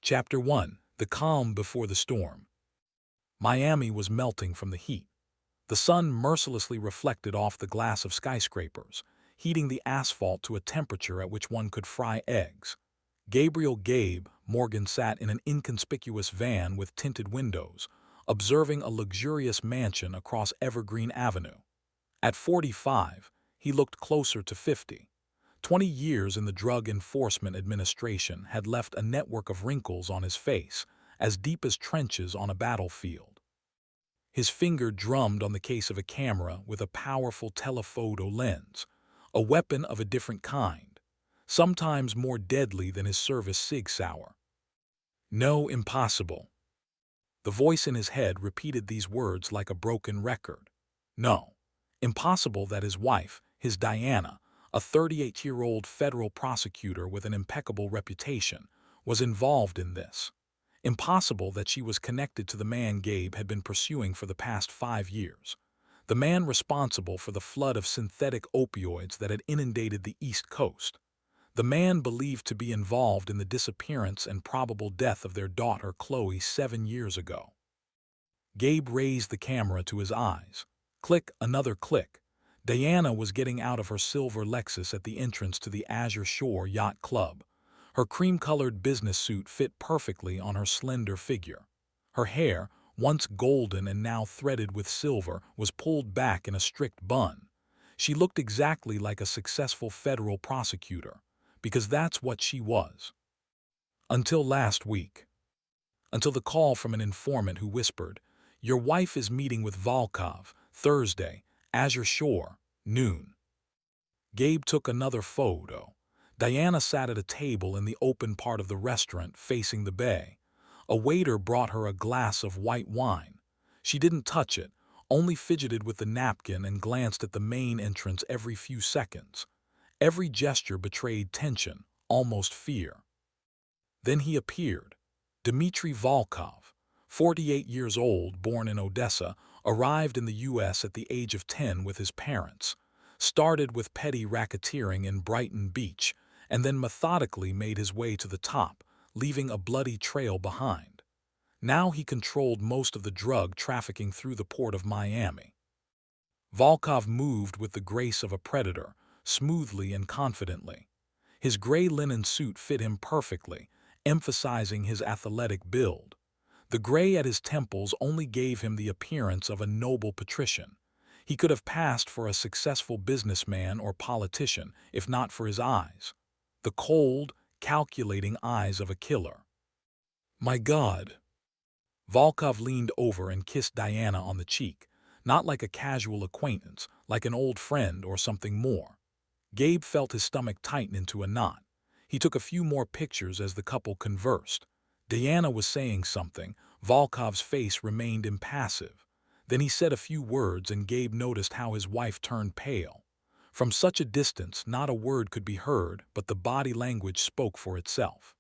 Chapter 1. The Calm Before the Storm. Miami was melting from the heat. The sun mercilessly reflected off the glass of skyscrapers, heating the asphalt to a temperature at which one could fry eggs. Gabe Morgan sat in an inconspicuous van with tinted windows, observing a luxurious mansion across Evergreen Avenue. At 45, he looked closer to 50. 20 years in the Drug Enforcement Administration had left a network of wrinkles on his face, as deep as trenches on a battlefield. His finger drummed on the case of a camera with a powerful telephoto lens, a weapon of a different kind, sometimes more deadly than his service Sig Sauer. No, impossible. The voice in his head repeated these words like a broken record. No, impossible that his wife, his Diana, a 38-year-old federal prosecutor with an impeccable reputation, was involved in this. Impossible that she was connected to the man Gabe had been pursuing for the past 5 years. The man responsible for the flood of synthetic opioids that had inundated the East Coast. The man believed to be involved in the disappearance and probable death of their daughter Chloe 7 years ago. Gabe raised the camera to his eyes. Click, another click. Diana was getting out of her silver Lexus at the entrance to the Azure Shore Yacht Club. Her cream-colored business suit fit perfectly on her slender figure. Her hair, once golden and now threaded with silver, was pulled back in a strict bun. She looked exactly like a successful federal prosecutor, because that's what she was. Until last week. Until the call from an informant who whispered, "Your wife is meeting with Volkov, Thursday, Azure Shore, noon." Gabe took another photo. Diana sat at a table in the open part of the restaurant facing the bay. A waiter brought her a glass of white wine. She didn't touch it, only fidgeted with the napkin and glanced at the main entrance every few seconds. Every gesture betrayed tension, almost fear. Then he appeared. Dmitry Volkov, 48 years old, born in Odessa, arrived in the U.S. at the age of 10 with his parents, started with petty racketeering in Brighton Beach, and then methodically made his way to the top, leaving a bloody trail behind. Now he controlled most of the drug trafficking through the port of Miami. Volkov moved with the grace of a predator, smoothly and confidently. His gray linen suit fit him perfectly, emphasizing his athletic build. The gray at his temples only gave him the appearance of a noble patrician. He could have passed for a successful businessman or politician, if not for his eyes. The cold, calculating eyes of a killer. "My God." Volkov leaned over and kissed Diana on the cheek, not like a casual acquaintance, like an old friend or something more. Gabe felt his stomach tighten into a knot. He took a few more pictures as the couple conversed. Diana was saying something. Volkov's face remained impassive. Then he said a few words and Gabe noticed how his wife turned pale. From such a distance, not a word could be heard, but the body language spoke for itself.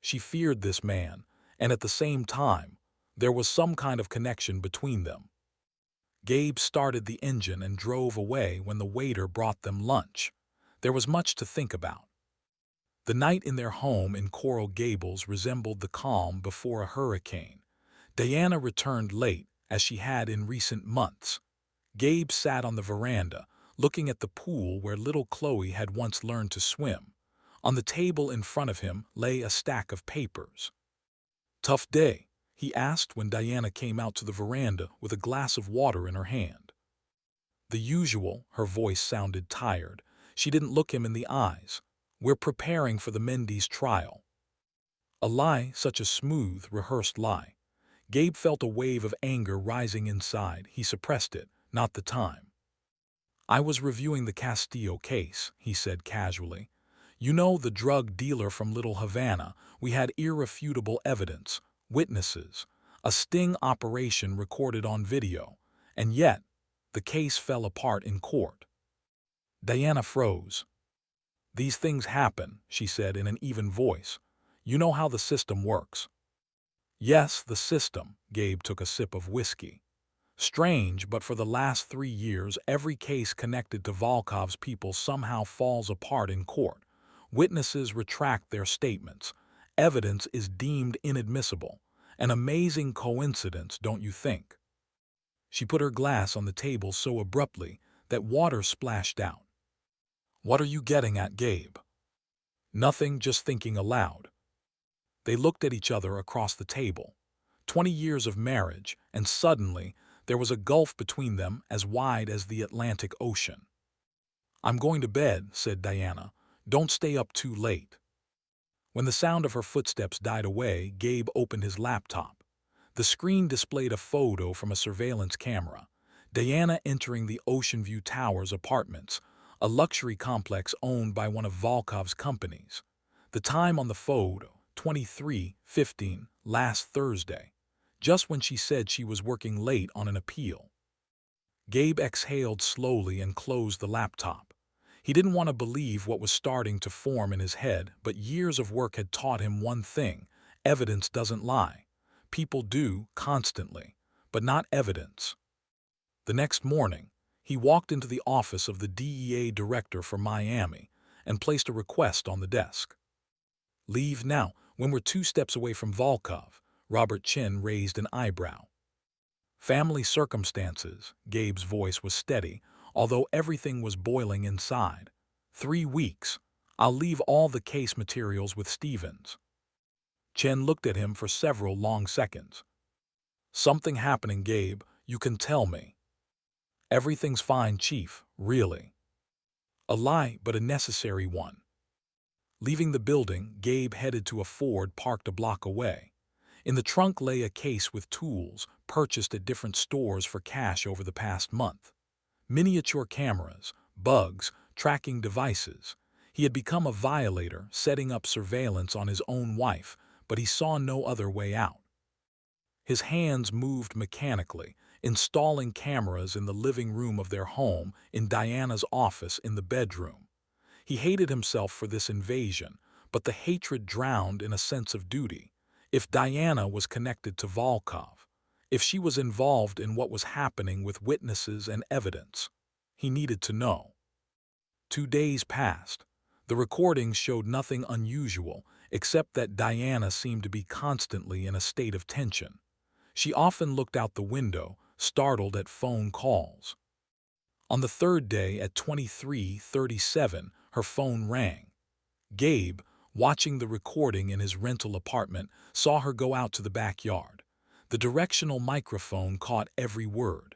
She feared this man, and at the same time, there was some kind of connection between them. Gabe started the engine and drove away when the waiter brought them lunch. There was much to think about. The night in their home in Coral Gables resembled the calm before a hurricane. Diana returned late, as she had in recent months. Gabe sat on the veranda, looking at the pool where little Chloe had once learned to swim. On the table in front of him lay a stack of papers. "Tough day?" he asked when Diana came out to the veranda with a glass of water in her hand. "The usual," her voice sounded tired. She didn't look him in the eyes. "We're preparing for the Mendes trial." A lie, such a smooth, rehearsed lie. Gabe felt a wave of anger rising inside. He suppressed it, not the time. "I was reviewing the Castillo case," he said casually. "You know, the drug dealer from Little Havana. We had irrefutable evidence, witnesses, a sting operation recorded on video, and yet the case fell apart in court." Diana froze. "These things happen," she said in an even voice. "You know how the system works." "Yes, the system." Gabe took a sip of whiskey. "Strange, but for the last 3 years, every case connected to Volkov's people somehow falls apart in court. Witnesses retract their statements. evidence is deemed inadmissible. An amazing coincidence, don't you think? She put her glass on the table so abruptly that water splashed out. What are you getting at, Gabe? Nothing, just thinking aloud. They looked at each other across the table. 20 years of marriage, and suddenly there was a gulf between them as wide as the Atlantic Ocean. I'm going to bed, said Diana. Don't stay up too late. When the sound of her footsteps died away, Gabe opened his laptop. The screen displayed a photo from a surveillance camera. Diana entering the Ocean View Towers apartments, a luxury complex owned by one of Volkov's companies. The time on the photo, 23:15, last Thursday, just when she said she was working late on an appeal. Gabe exhaled slowly and closed the laptop. He didn't want to believe what was starting to form in his head, but years of work had taught him one thing: evidence doesn't lie. People do, constantly, but not evidence. The next morning, he walked into the office of the DEA director for Miami and placed a request on the desk. Leave now, when we're 2 steps away from Volkov. Robert Chin raised an eyebrow. Family circumstances, Gabe's voice was steady, although everything was boiling inside. 3 weeks. I'll leave all the case materials with Stevens. Chen looked at him for several long seconds. Something happening, Gabe, you can tell me. Everything's fine, Chief, really. A lie, but a necessary one. Leaving the building, Gabe headed to a Ford parked a block away. In the trunk lay a case with tools purchased at different stores for cash over the past month. Miniature cameras, bugs, tracking devices. He had become a violator, setting up surveillance on his own wife, but he saw no other way out. His hands moved mechanically, installing cameras in the living room of their home, in Diana's office, in the bedroom. He hated himself for this invasion, but the hatred drowned in a sense of duty. If Diana was connected to Volkov, if she was involved in what was happening with witnesses and evidence, he needed to know. 2 days passed. The recordings showed nothing unusual, except that Diana seemed to be constantly in a state of tension. She often looked out the window, startled at phone calls. On the 3rd day at 23:37, her phone rang. Gabe, watching the recording in his rental apartment, saw her go out to the backyard. The directional microphone caught every word.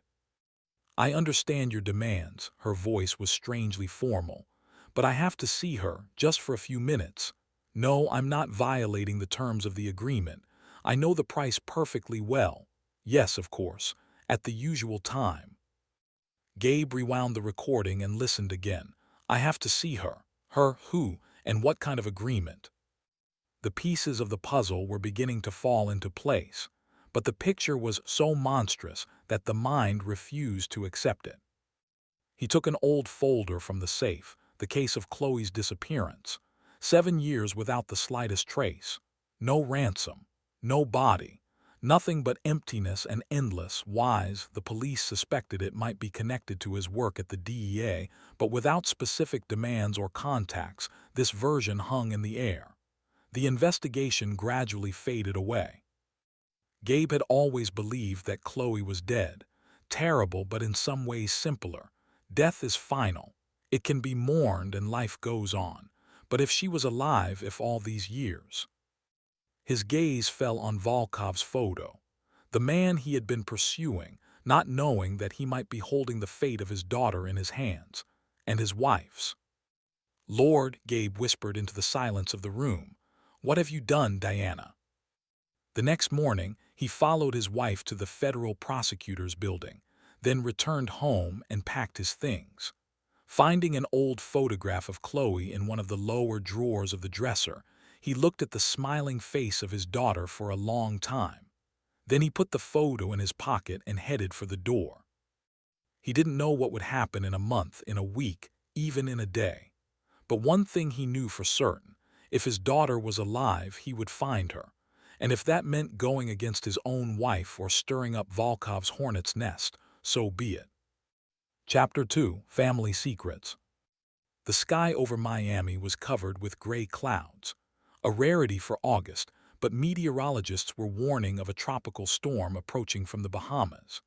I understand your demands, her voice was strangely formal, but I have to see her, just for a few minutes. No, I'm not violating the terms of the agreement. I know the price perfectly well. Yes, of course, at the usual time. Gabe rewound the recording and listened again. I have to see her. Her who, and what kind of agreement? The pieces of the puzzle were beginning to fall into place, but the picture was so monstrous that the mind refused to accept it. He took an old folder from the safe, the case of Chloe's disappearance. 7 years without the slightest trace. No ransom. No body. Nothing but emptiness and endless whys. The police suspected it might be connected to his work at the DEA, but without specific demands or contacts, this version hung in the air. The investigation gradually faded away. Gabe had always believed that Chloe was dead. Terrible, but in some ways simpler. Death is final. It can be mourned and life goes on. But if she was alive, if all these years? His gaze fell on Volkov's photo. The man he had been pursuing, not knowing that he might be holding the fate of his daughter in his hands, and his wife's. Lord, Gabe whispered into the silence of the room. What have you done, Diana? The next morning, he followed his wife to the federal prosecutor's building, then returned home and packed his things. Finding an old photograph of Chloe in one of the lower drawers of the dresser, he looked at the smiling face of his daughter for a long time. Then he put the photo in his pocket and headed for the door. He didn't know what would happen in a month, in a week, even in a day. But one thing he knew for certain: if his daughter was alive, he would find her. And if that meant going against his own wife or stirring up Volkov's hornet's nest, so be it. Chapter 2: Family Secrets. The sky over Miami was covered with gray clouds. a rarity for August, but meteorologists were warning of a tropical storm approaching from the Bahamas.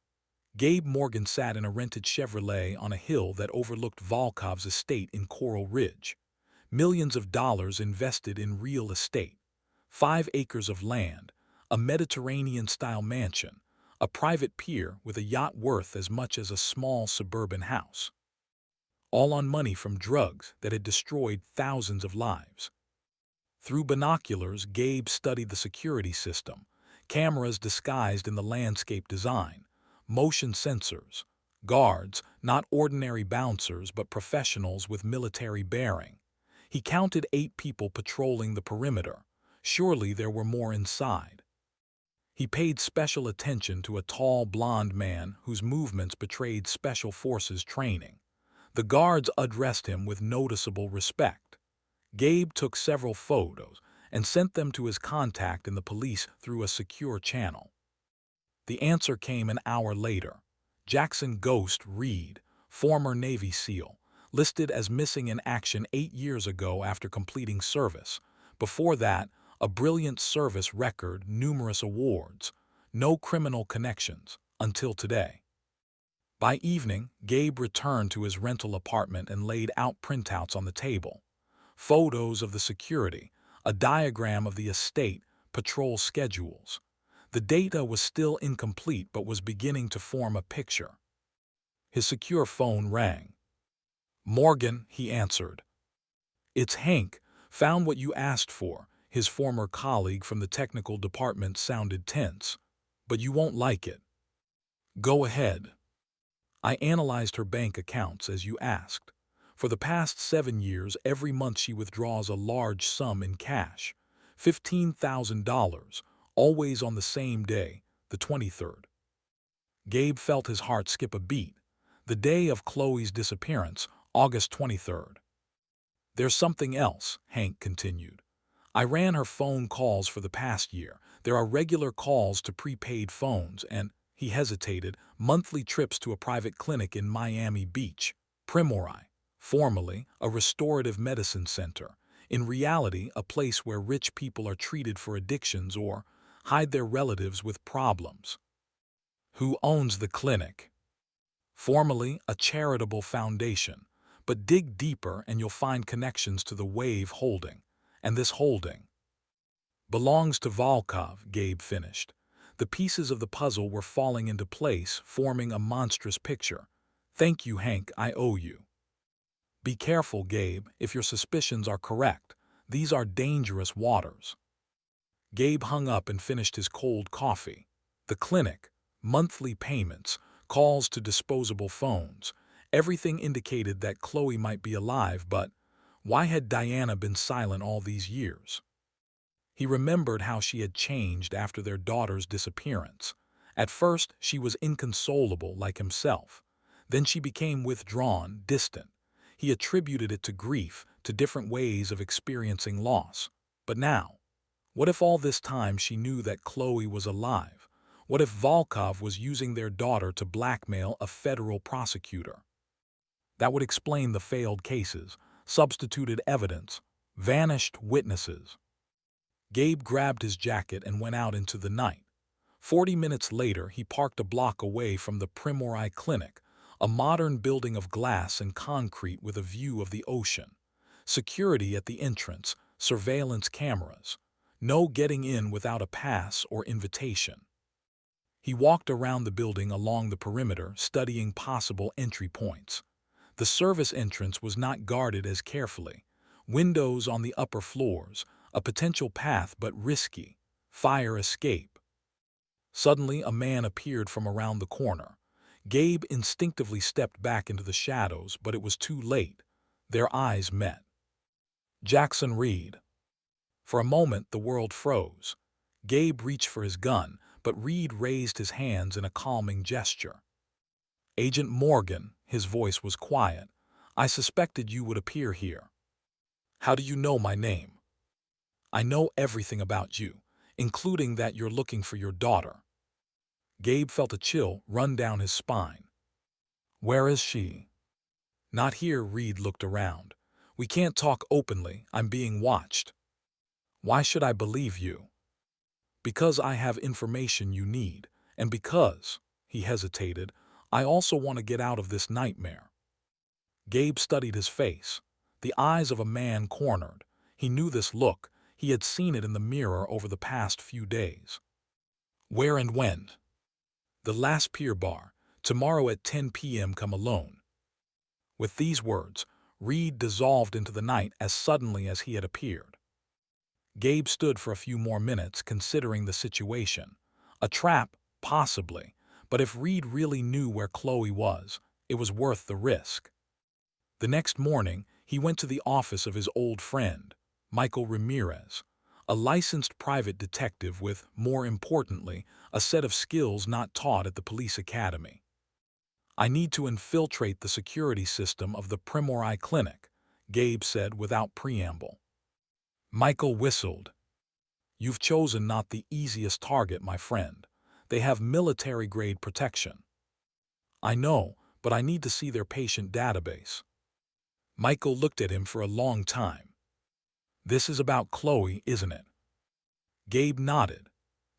Gabe Morgan sat in a rented Chevrolet on a hill that overlooked Volkov's estate in Coral Ridge. Millions of dollars invested in real estate. 5 acres of land, a Mediterranean-style mansion, a private pier with a yacht worth as much as a small suburban house. All on money from drugs that had destroyed thousands of lives. Through binoculars, Gabe studied the security system, cameras disguised in the landscape design, motion sensors, guards, not ordinary bouncers but professionals with military bearing. He counted 8 people patrolling the perimeter. Surely there were more inside. He paid special attention to a tall, blond man whose movements betrayed special forces training. The guards addressed him with noticeable respect. Gabe took several photos and sent them to his contact in the police through a secure channel. The answer came an hour later. Jackson Ghost Reed, former Navy SEAL, listed as missing in action 8 years ago after completing service. Before that, a brilliant service record, numerous awards, no criminal connections, until today. By evening, Gabe returned to his rental apartment and laid out printouts on the table. Photos of the security, a diagram of the estate, patrol schedules. The data was still incomplete but was beginning to form a picture. His secure phone rang. "Morgan," he answered. "It's Hank. Found what you asked for." His former colleague from the technical department sounded tense. "But you won't like it." "Go ahead." "I analyzed her bank accounts as you asked. For the past 7 years, every month she withdraws a large sum in cash. $15,000, always on the same day, the 23rd. Gabe felt his heart skip a beat. The day of Chloe's disappearance, August 23rd. "There's something else," Hank continued. "I ran her phone calls for the past year. There are regular calls to prepaid phones and," he hesitated, "monthly trips to a private clinic in Miami Beach, Primori, formerly a restorative medicine center, in reality a place where rich people are treated for addictions or hide their relatives with problems." "Who owns the clinic?" "Formerly a charitable foundation, but dig deeper and you'll find connections to the Wave holding, and this holding belongs to Volkov," Gabe finished. The pieces of the puzzle were falling into place, forming a monstrous picture. "Thank you, Hank, I owe you." "Be careful, Gabe, if your suspicions are correct. These are dangerous waters." Gabe hung up and finished his cold coffee. The clinic, monthly payments, calls to disposable phones. Everything indicated that Chloe might be alive, but why had Diana been silent all these years? He remembered how she had changed after their daughter's disappearance. At first, she was inconsolable like himself. Then she became withdrawn, distant. He attributed it to grief, to different ways of experiencing loss. But now, what if all this time she knew that Chloe was alive? What if Volkov was using their daughter to blackmail a federal prosecutor? That would explain the failed cases, substituted evidence, vanished witnesses. Gabe grabbed his jacket and went out into the night. 40 minutes later, he parked a block away from the Primori Clinic, a modern building of glass and concrete with a view of the ocean. Security at the entrance, surveillance cameras. No getting in without a pass or invitation. He walked around the building along the perimeter, studying possible entry points. The service entrance was not guarded as carefully. Windows on the upper floors, a potential path but risky. Fire escape. Suddenly, a man appeared from around the corner. Gabe instinctively stepped back into the shadows, but it was too late. Their eyes met. Jackson Reed. For a moment, the world froze. Gabe reached for his gun, but Reed raised his hands in a calming gesture. "Agent Morgan," his voice was quiet, "I suspected you would appear here." "How do you know my name?" "I know everything about you, including that you're looking for your daughter." Gabe felt a chill run down his spine. "Where is she?" "Not here," Reed looked around. "We can't talk openly. I'm being watched." Why should I believe you? Because I have information you need, and because, he hesitated, I also want to get out of this nightmare. Gabe studied his face, the eyes of a man cornered. He knew this look. He had seen it in the mirror over the past few days. Where and when? The last pier bar. Tomorrow at 10 p.m. come alone. With these words, Reed dissolved into the night as suddenly as he had appeared. Gabe stood for a few more minutes considering the situation. A trap, possibly, but if Reed really knew where Chloe was, it was worth the risk. The next morning, he went to the office of his old friend, Michael Ramirez, a licensed private detective with, more importantly, a set of skills not taught at the police academy. I need to infiltrate the security system of the Primori Clinic, Gabe said without preamble. Michael whistled. You've chosen not the easiest target, my friend. They have military-grade protection. I know, but I need to see their patient database. Michael looked at him for a long time. This is about Chloe, isn't it? Gabe nodded.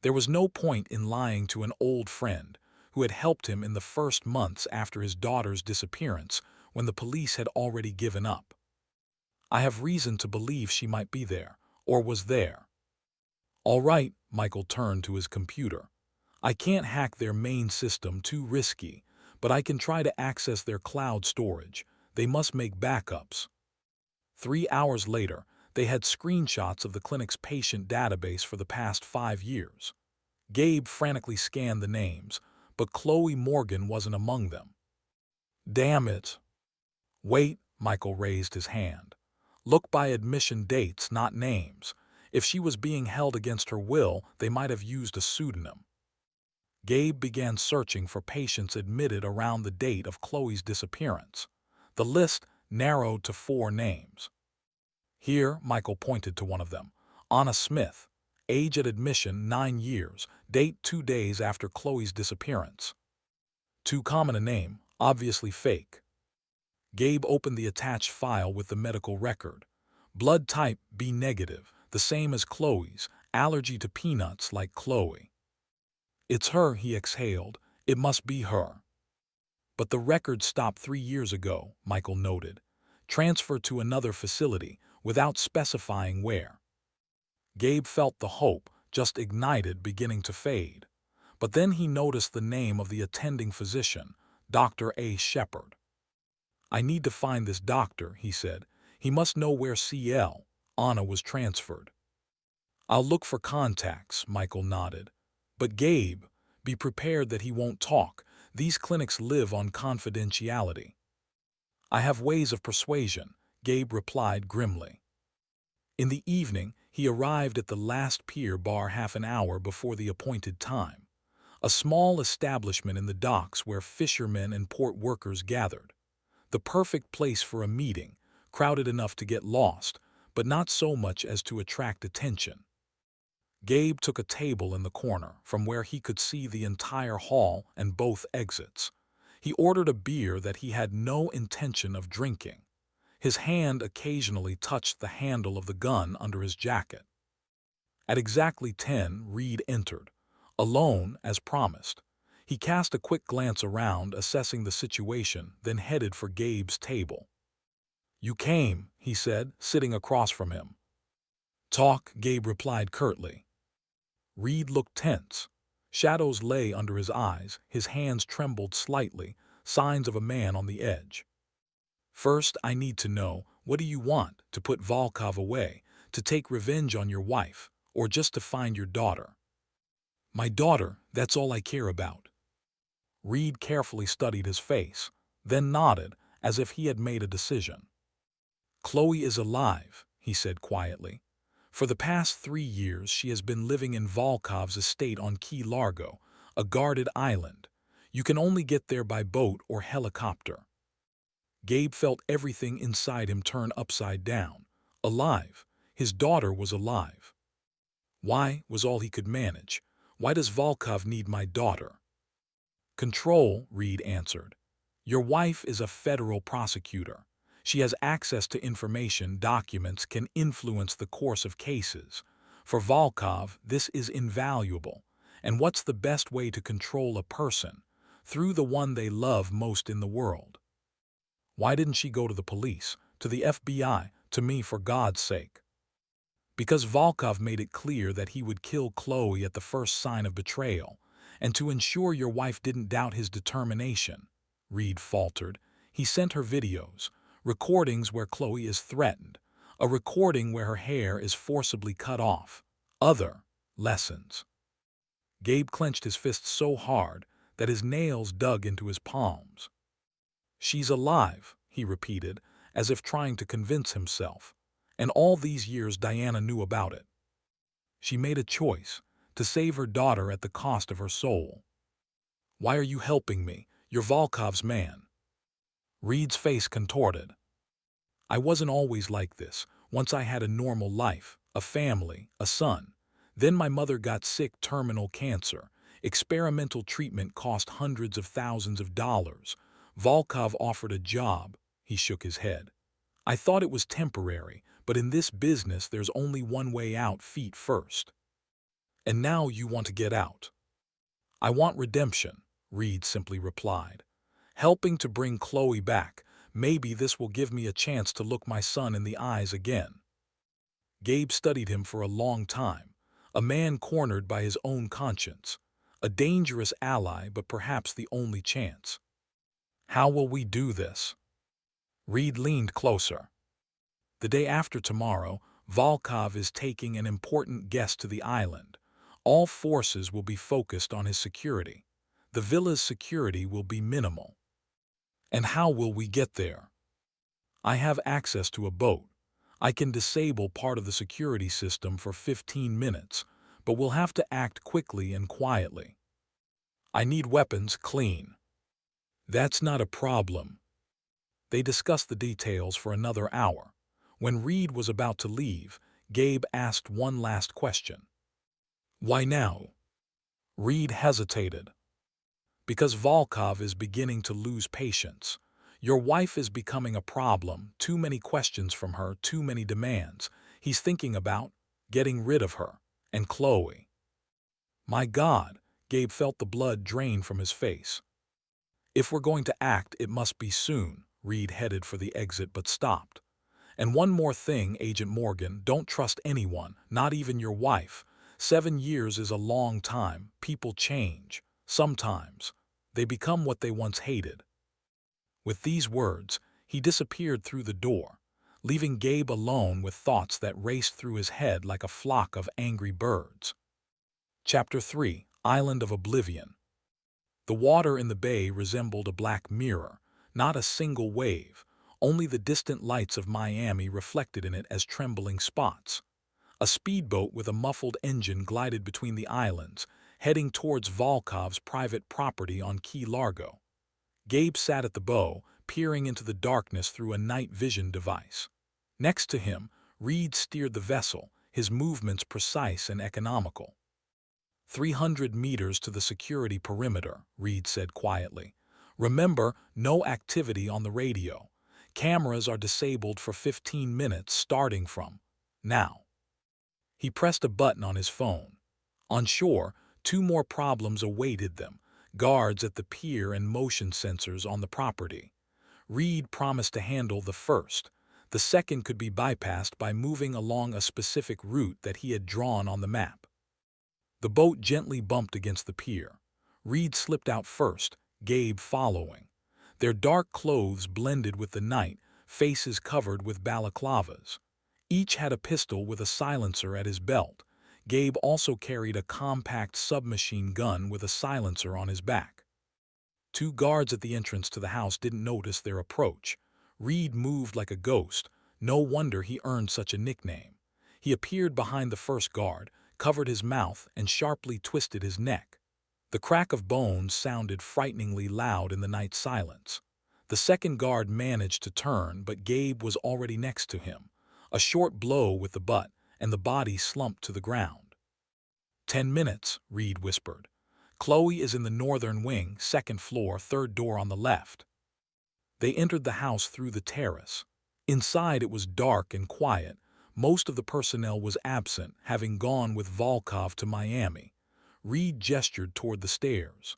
There was no point in lying to an old friend who had helped him in the first months after his daughter's disappearance when the police had already given up. I have reason to believe she might be there, or was there. All right, Michael turned to his computer. I can't hack their main system, too risky, but I can try to access their cloud storage. They must make backups. 3 hours later, they had screenshots of the clinic's patient database for the past 5 years. Gabe frantically scanned the names, but Chloe Morgan wasn't among them. Damn it. Wait, Michael raised his hand. Look by admission dates, not names. If she was being held against her will, they might have used a pseudonym. Gabe began searching for patients admitted around the date of Chloe's disappearance. The list narrowed to 4 names. Here, Michael pointed to one of them. Anna Smith. Age at admission 9 years. Date 2 days after Chloe's disappearance. Too common a name, obviously fake. Gabe opened the attached file with the medical record. Blood type B negative, the same as Chloe's. Allergy to peanuts like Chloe. It's her, he exhaled. It must be her. But the record stopped 3 years ago, Michael noted. Transferred to another facility, without specifying where. Gabe felt the hope, just ignited, beginning to fade. But then he noticed the name of the attending physician, Dr. A. Shepard. I need to find this doctor, he said. He must know where CL, Anna, was transferred. I'll look for contacts, Michael nodded. But Gabe, be prepared that he won't talk. These clinics live on confidentiality. I have ways of persuasion, Gabe replied grimly. In the evening, he arrived at the last pier bar half an hour before the appointed time. A small establishment in the docks where fishermen and port workers gathered. The perfect place for a meeting, crowded enough to get lost, but not so much as to attract attention. Gabe took a table in the corner from where he could see the entire hall and both exits. He ordered a beer that he had no intention of drinking. His hand occasionally touched the handle of the gun under his jacket. At exactly 10, Reed entered, alone as promised. He cast a quick glance around, assessing the situation, then headed for Gabe's table. You came, he said, sitting across from him. Talk, Gabe replied curtly. Reed looked tense. Shadows lay under his eyes, his hands trembled slightly, signs of a man on the edge. First, I need to know, what do you want? To put Volkov away, to take revenge on your wife, or just to find your daughter? My daughter, that's all I care about. Reed carefully studied his face, then nodded, as if he had made a decision. Chloe is alive, he said quietly. For the past 3 years, she has been living in Volkov's estate on Key Largo, a guarded island. You can only get there by boat or helicopter. Gabe felt everything inside him turn upside down. Alive. His daughter was alive. Why, was all he could manage. Why does Volkov need my daughter? Control, Reed answered. Your wife is a federal prosecutor. She has access to information documents can influence the course of cases. For Volkov, this is invaluable. And what's the best way to control a person? Through the one they love most in the world. Why didn't she go to the police, to the FBI, to me for God's sake? Because Volkov made it clear that he would kill Chloe at the first sign of betrayal, and to ensure your wife didn't doubt his determination, Reed faltered. He sent her videos, recordings where Chloe is threatened, a recording where her hair is forcibly cut off, other lessons. Gabe clenched his fists so hard that his nails dug into his palms. She's alive, he repeated, as if trying to convince himself. And all these years Diana knew about it. She made a choice to save her daughter at the cost of her soul. Why are you helping me? You're Volkov's man. Reed's face contorted. I wasn't always like this. Once I had a normal life, a family, a son. Then my mother got sick, terminal cancer. Experimental treatment cost hundreds of thousands of dollars. Volkov offered a job. He shook his head. I thought it was temporary, but in this business there's only one way out, feet first. And now you want to get out. I want redemption, Reed simply replied. Helping to bring Chloe back. Maybe this will give me a chance to look my son in the eyes again. Gabe studied him for a long time, a man cornered by his own conscience, a dangerous ally but perhaps the only chance. How will we do this? Reed leaned closer. The day after tomorrow, Volkov is taking an important guest to the island. All forces will be focused on his security. The villa's security will be minimal. And how will we get there? I have access to a boat. I can disable part of the security system for 15 minutes, but we'll have to act quickly and quietly. I need weapons clean. That's not a problem. They discussed the details for another hour. When Reed was about to leave, Gabe asked one last question. Why now? Reed hesitated. Because Volkov is beginning to lose patience. Your wife is becoming a problem, too many questions from her, too many demands. He's thinking about getting rid of her, and Chloe. My God, Gabe felt the blood drain from his face. If we're going to act, it must be soon. Reed headed for the exit but stopped. And one more thing, Agent Morgan, don't trust anyone, not even your wife. 7 years is a long time. People change. Sometimes. They become what they once hated. With these words, he disappeared through the door, leaving Gabe alone with thoughts that raced through his head like a flock of angry birds. Chapter 3: Island of Oblivion. The water in the bay resembled a black mirror, not a single wave, only the distant lights of Miami reflected in it as trembling spots. A speedboat with a muffled engine glided between the islands, heading towards Volkov's private property on Key Largo. Gabe sat at the bow, peering into the darkness through a night vision device. Next to him, Reed steered the vessel, his movements precise and economical. 300 meters to the security perimeter, Reed said quietly. Remember, no activity on the radio. Cameras are disabled for 15 minutes starting from now. He pressed a button on his phone. On shore, 2 more problems awaited them, guards at the pier and motion sensors on the property. Reed promised to handle the first. The second could be bypassed by moving along a specific route that he had drawn on the map. The boat gently bumped against the pier. Reed slipped out first, Gabe following. Their dark clothes blended with the night, faces covered with balaclavas. Each had a pistol with a silencer at his belt. Gabe also carried a compact submachine gun with a silencer on his back. 2 guards at the entrance to the house didn't notice their approach. Reed moved like a ghost. No wonder he earned such a nickname. He appeared behind the first guard, covered his mouth, and sharply twisted his neck. The crack of bones sounded frighteningly loud in the night silence. The second guard managed to turn, but Gabe was already next to him. A short blow with the butt, and the body slumped to the ground. 10 minutes, Reed whispered. Chloe is in the northern wing, 2nd floor, 3rd door on the left. They entered the house through the terrace. Inside it was dark and quiet. Most of the personnel was absent, having gone with Volkov to Miami. Reed gestured toward the stairs.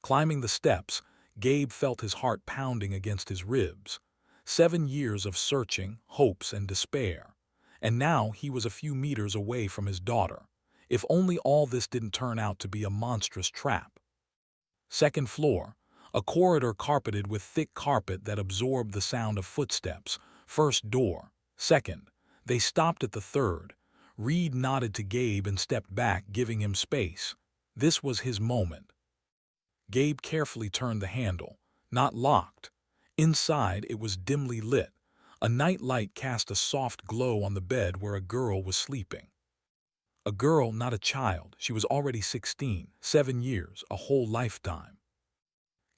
Climbing the steps, Gabe felt his heart pounding against his ribs. 7 years of searching, hopes, and despair. And now he was a few meters away from his daughter. If only all this didn't turn out to be a monstrous trap. Second floor, a corridor carpeted with thick carpet that absorbed the sound of footsteps. First door. Second. They stopped at the third. Reed nodded to Gabe and stepped back, giving him space. This was his moment. Gabe carefully turned the handle. Not locked. Inside, it was dimly lit. A night light cast a soft glow on the bed where a girl was sleeping. A girl, not a child. She was already 16, 7 years, a whole lifetime.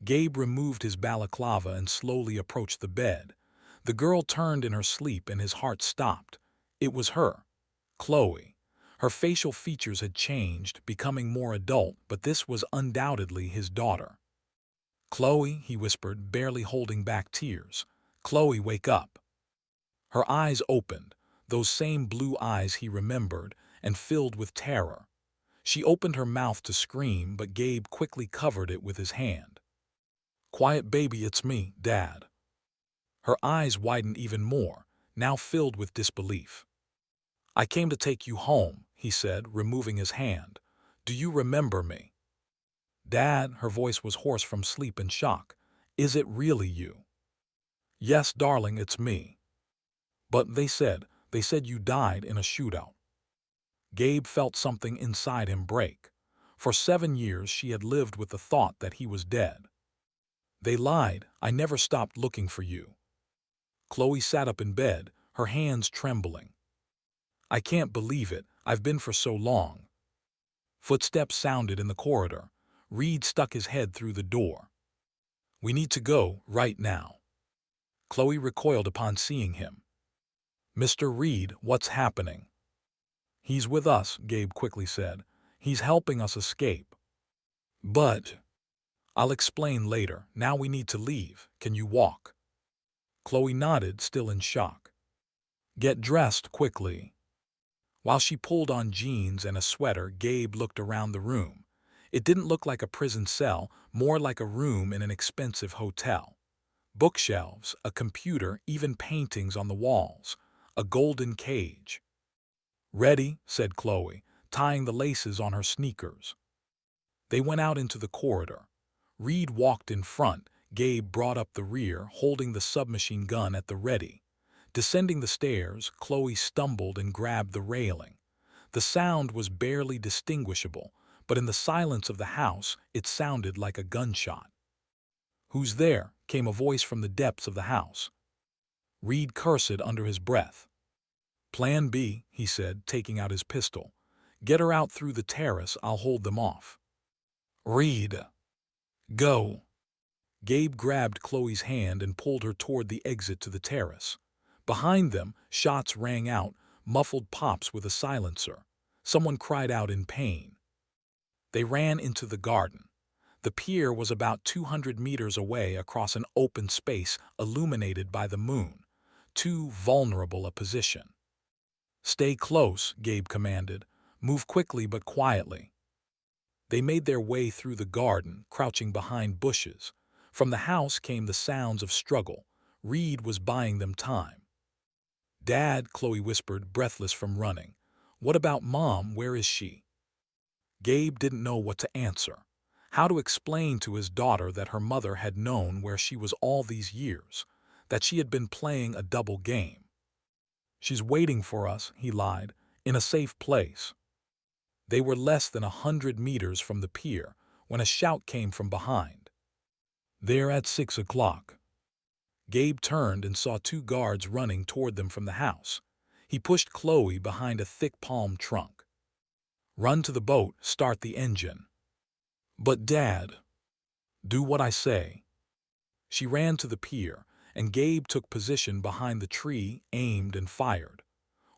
Gabe removed his balaclava and slowly approached the bed. The girl turned in her sleep and his heart stopped. It was her, Chloe. Her facial features had changed, becoming more adult, but this was undoubtedly his daughter. "Chloe," he whispered, barely holding back tears. "Chloe, wake up." Her eyes opened, those same blue eyes he remembered, and filled with terror. She opened her mouth to scream, but Gabe quickly covered it with his hand. "Quiet, baby, it's me, Dad." Her eyes widened even more, now filled with disbelief. "I came to take you home," he said, removing his hand. "Do you remember me?" "Dad," her voice was hoarse from sleep and shock. "Is it really you?" "Yes, darling, it's me." "But they said you died in a shootout." Gabe felt something inside him break. For 7 years she had lived with the thought that he was dead. "They lied. I never stopped looking for you." Chloe sat up in bed, her hands trembling. "I can't believe it. I've been for so long." Footsteps sounded in the corridor. Reed stuck his head through the door. "We need to go, right now." Chloe recoiled upon seeing him. "Mr. Reed, what's happening?" "He's with us," Gabe quickly said. "He's helping us escape." "But—" "I'll explain later. Now we need to leave. Can you walk?" Chloe nodded, still in shock. "Get dressed quickly." While she pulled on jeans and a sweater, Gabe looked around the room. It didn't look like a prison cell, more like a room in an expensive hotel. Bookshelves, a computer, even paintings on the walls. A golden cage. "Ready," said Chloe, tying the laces on her sneakers. They went out into the corridor. Reed walked in front. Gabe brought up the rear, holding the submachine gun at the ready. Descending the stairs, Chloe stumbled and grabbed the railing. The sound was barely distinguishable, but in the silence of the house, it sounded like a gunshot. "Who's there?" came a voice from the depths of the house. Reed cursed under his breath. "Plan B," he said, taking out his pistol. "Get her out through the terrace. I'll hold them off." "Reed, go." Gabe grabbed Chloe's hand and pulled her toward the exit to the terrace. Behind them, shots rang out, muffled pops with a silencer. Someone cried out in pain. They ran into the garden. The pier was about 200 meters away across an open space illuminated by the moon. Too vulnerable a position. "Stay close," Gabe commanded. "Move quickly but quietly." They made their way through the garden, crouching behind bushes. From the house came the sounds of struggle. Reed was buying them time. "Dad," Chloe whispered, breathless from running. "What about Mom? Where is she?" Gabe didn't know what to answer. How to explain to his daughter that her mother had known where she was all these years, that she had been playing a double game. "She's waiting for us," he lied, "in a safe place." They were less than 100 meters from the pier when a shout came from behind. "They're at 6 o'clock." Gabe turned and saw 2 guards running toward them from the house. He pushed Chloe behind a thick palm trunk. "Run to the boat, start the engine." "But Dad—" "Do what I say." She ran to the pier, and Gabe took position behind the tree, aimed and fired.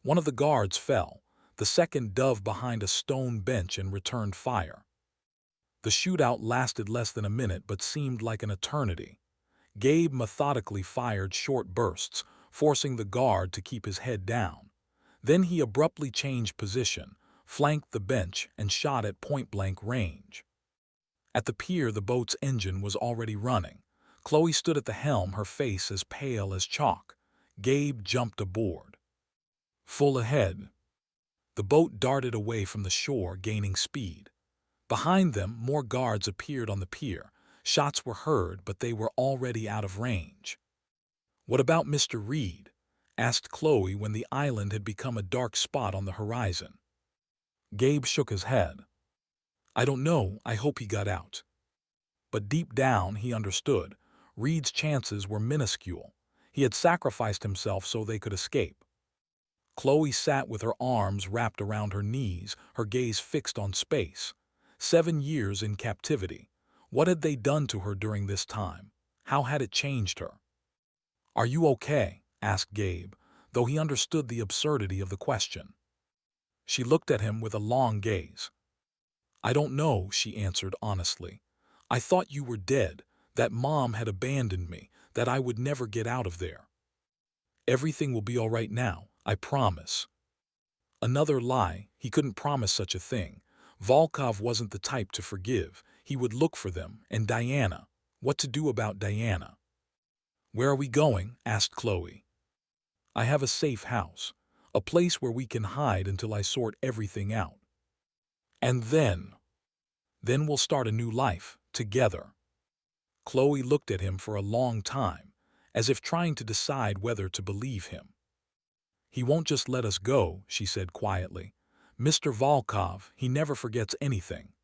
One of the guards fell. The second dove behind a stone bench and returned fire. The shootout lasted less than a minute but seemed like an eternity. Gabe methodically fired short bursts, forcing the guard to keep his head down. Then he abruptly changed position, flanked the bench, and shot at point-blank range. At the pier, the boat's engine was already running. Chloe stood at the helm, her face as pale as chalk. Gabe jumped aboard. Full ahead, the boat darted away from the shore, gaining speed. Behind them, more guards appeared on the pier. Shots were heard, but they were already out of range. "What about Mr. Reed?" asked Chloe when the island had become a dark spot on the horizon. Gabe shook his head. "I don't know, I hope he got out." But deep down, he understood. Reed's chances were minuscule. He had sacrificed himself so they could escape. Chloe sat with her arms wrapped around her knees, her gaze fixed on space. 7 years in captivity. What had they done to her during this time? How had it changed her? "Are you okay?" asked Gabe, though he understood the absurdity of the question. She looked at him with a long gaze. "I don't know," she answered honestly. "I thought you were dead, that Mom had abandoned me, that I would never get out of there. Everything will be all right now, I promise." Another lie. He couldn't promise such a thing. Volkov wasn't the type to forgive. He would look for them. And Diana. What to do about Diana? "Where are we going?" asked Chloe. "I have a safe house. A place where we can hide until I sort everything out. And then we'll start a new life, together." Chloe looked at him for a long time, as if trying to decide whether to believe him. "He won't just let us go," she said quietly. "Mr. Volkov, he never forgets anything."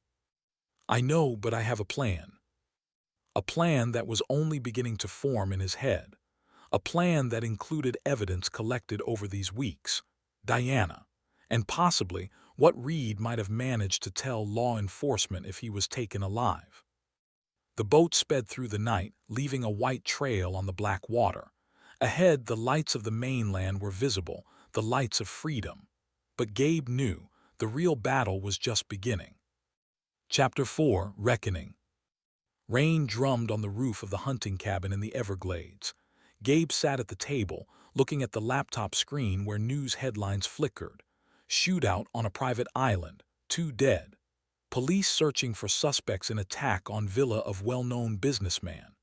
"I know, but I have a plan." A plan that was only beginning to form in his head. A plan that included evidence collected over these weeks. Diana. And possibly what Reed might have managed to tell law enforcement if he was taken alive. The boat sped through the night, leaving a white trail on the black water. Ahead, the lights of the mainland were visible, the lights of freedom. But Gabe knew the real battle was just beginning. Chapter 4: Reckoning. Rain drummed on the roof of the hunting cabin in the Everglades. Gabe sat at the table, looking at the laptop screen where news headlines flickered. Shootout on a private island. 2 dead. Police searching for suspects in attack on villa of well-known businessman.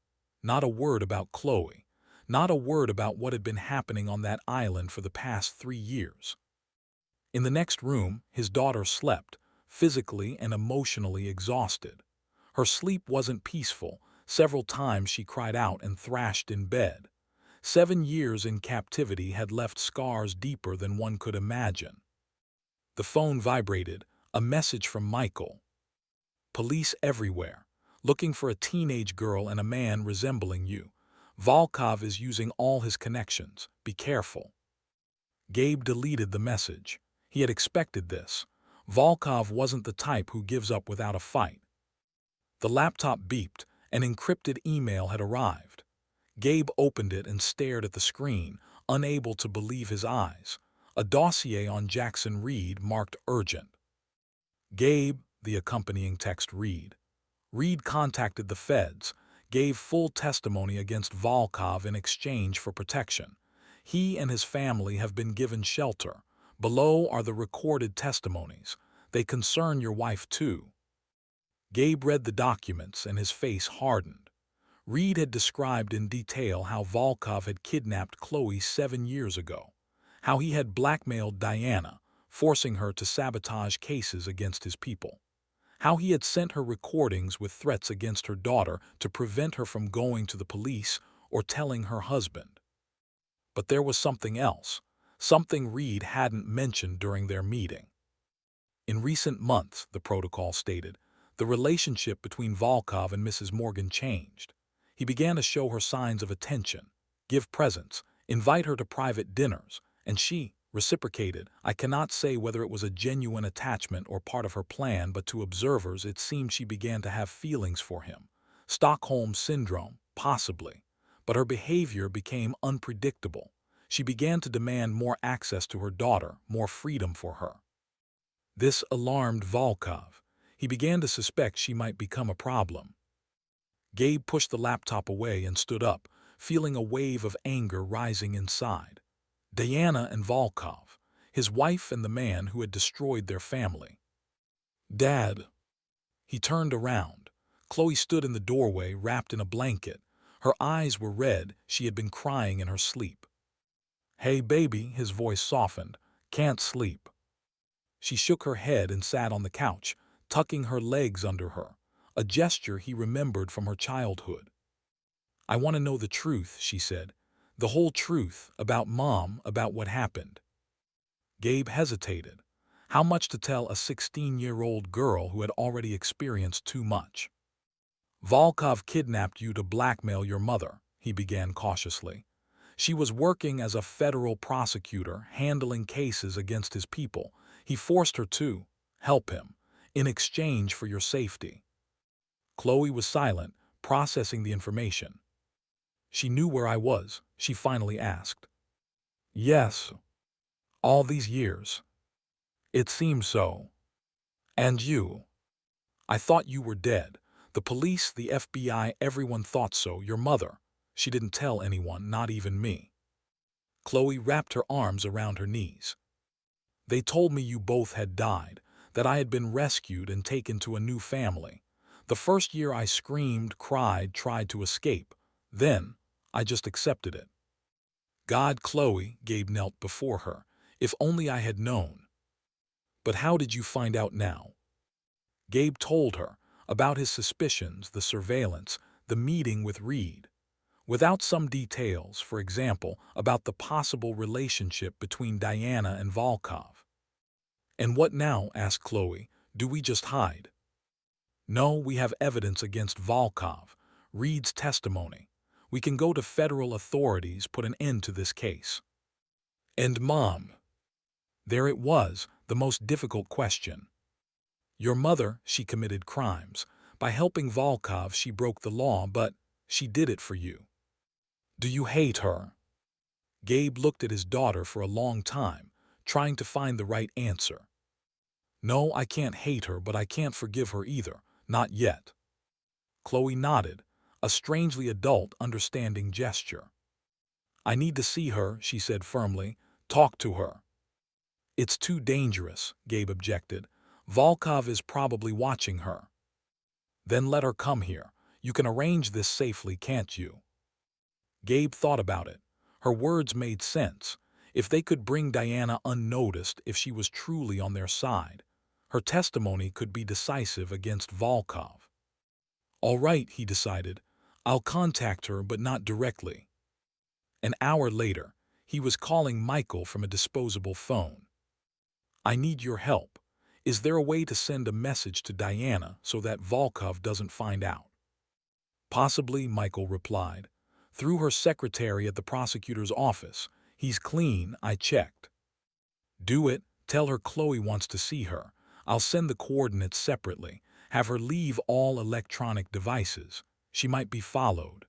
Not a word about Chloe. Not a word about what had been happening on that island for the past 3 years. In the next room, his daughter slept, physically and emotionally exhausted. Her sleep wasn't peaceful. Several times she cried out and thrashed in bed. 7 years in captivity had left scars deeper than one could imagine. The phone vibrated, a message from Michael. "Police everywhere, looking for a teenage girl and a man resembling you. Volkov is using all his connections. Be careful." Gabe deleted the message. He had expected this. Volkov wasn't the type who gives up without a fight. The laptop beeped. An encrypted email had arrived. Gabe opened it and stared at the screen, unable to believe his eyes. A dossier on Jackson Reed marked urgent. "Gabe," the accompanying text read. "Reed contacted the feds, gave full testimony against Volkov in exchange for protection. He and his family have been given shelter. Below are the recorded testimonies. They concern your wife too." Gabe read the documents and his face hardened. Reed had described in detail how Volkov had kidnapped Chloe 7 years ago, how he had blackmailed Diana, forcing her to sabotage cases against his people, how he had sent her recordings with threats against her daughter to prevent her from going to the police or telling her husband. But there was something else, something Reed hadn't mentioned during their meeting. In recent months, the protocol stated, the relationship between Volkov and Mrs. Morgan changed. He began to show her signs of attention, give presents, invite her to private dinners, and she reciprocated. I cannot say whether it was a genuine attachment or part of her plan, but to observers it seemed she began to have feelings for him. Stockholm Syndrome, possibly. But her behavior became unpredictable. She began to demand more access to her daughter, more freedom for her. This alarmed Volkov. He began to suspect she might become a problem. Gabe pushed the laptop away and stood up, feeling a wave of anger rising inside. Diana and Volkov, his wife and the man who had destroyed their family. Dad. He turned around. Chloe stood in the doorway, wrapped in a blanket. Her eyes were red. She had been crying in her sleep. Hey, baby, his voice softened. Can't sleep. She shook her head and sat on the couch, tucking her legs under her, a gesture he remembered from her childhood. I want to know the truth, she said. The whole truth, about Mom, about what happened. Gabe hesitated. How much to tell a 16-year-old girl who had already experienced too much? Volkov kidnapped you to blackmail your mother, he began cautiously. She was working as a federal prosecutor, handling cases against his people. He forced her to help him, in exchange for your safety. Chloe was silent, processing the information. She knew where I was, she finally asked. Yes. All these years. It seemed so. And you? I thought you were dead. The police, the FBI, everyone thought so. Your mother. She didn't tell anyone, not even me. Chloe wrapped her arms around her knees. They told me you both had died, that I had been rescued and taken to a new family. The first year I screamed, cried, tried to escape. Then, I just accepted it. God, Chloe, Gabe knelt before her. If only I had known. But how did you find out now? Gabe told her about his suspicions, the surveillance, the meeting with Reed. Without some details, for example, about the possible relationship between Diana and Volkov. And what now, asked Chloe, do we just hide? No, we have evidence against Volkov, Reed's testimony. We can go to federal authorities, put an end to this case. And Mom? There it was, the most difficult question. Your mother, she committed crimes. By helping Volkov, she broke the law, but she did it for you. Do you hate her? Gabe looked at his daughter for a long time, trying to find the right answer. No, I can't hate her, but I can't forgive her either, not yet. Chloe nodded, a strangely adult, understanding gesture. I need to see her, she said firmly. Talk to her. It's too dangerous, Gabe objected. Volkov is probably watching her. Then let her come here. You can arrange this safely, can't you? Gabe thought about it. Her words made sense. If they could bring Diana unnoticed, if she was truly on their side, her testimony could be decisive against Volkov. All right, he decided. I'll contact her, but not directly. An hour later, he was calling Michael from a disposable phone. I need your help. Is there a way to send a message to Diana so that Volkov doesn't find out? Possibly, Michael replied. Through her secretary at the prosecutor's office. He's clean, I checked. Do it. Tell her Chloe wants to see her. I'll send the coordinates separately. Have her leave all electronic devices. She might be followed.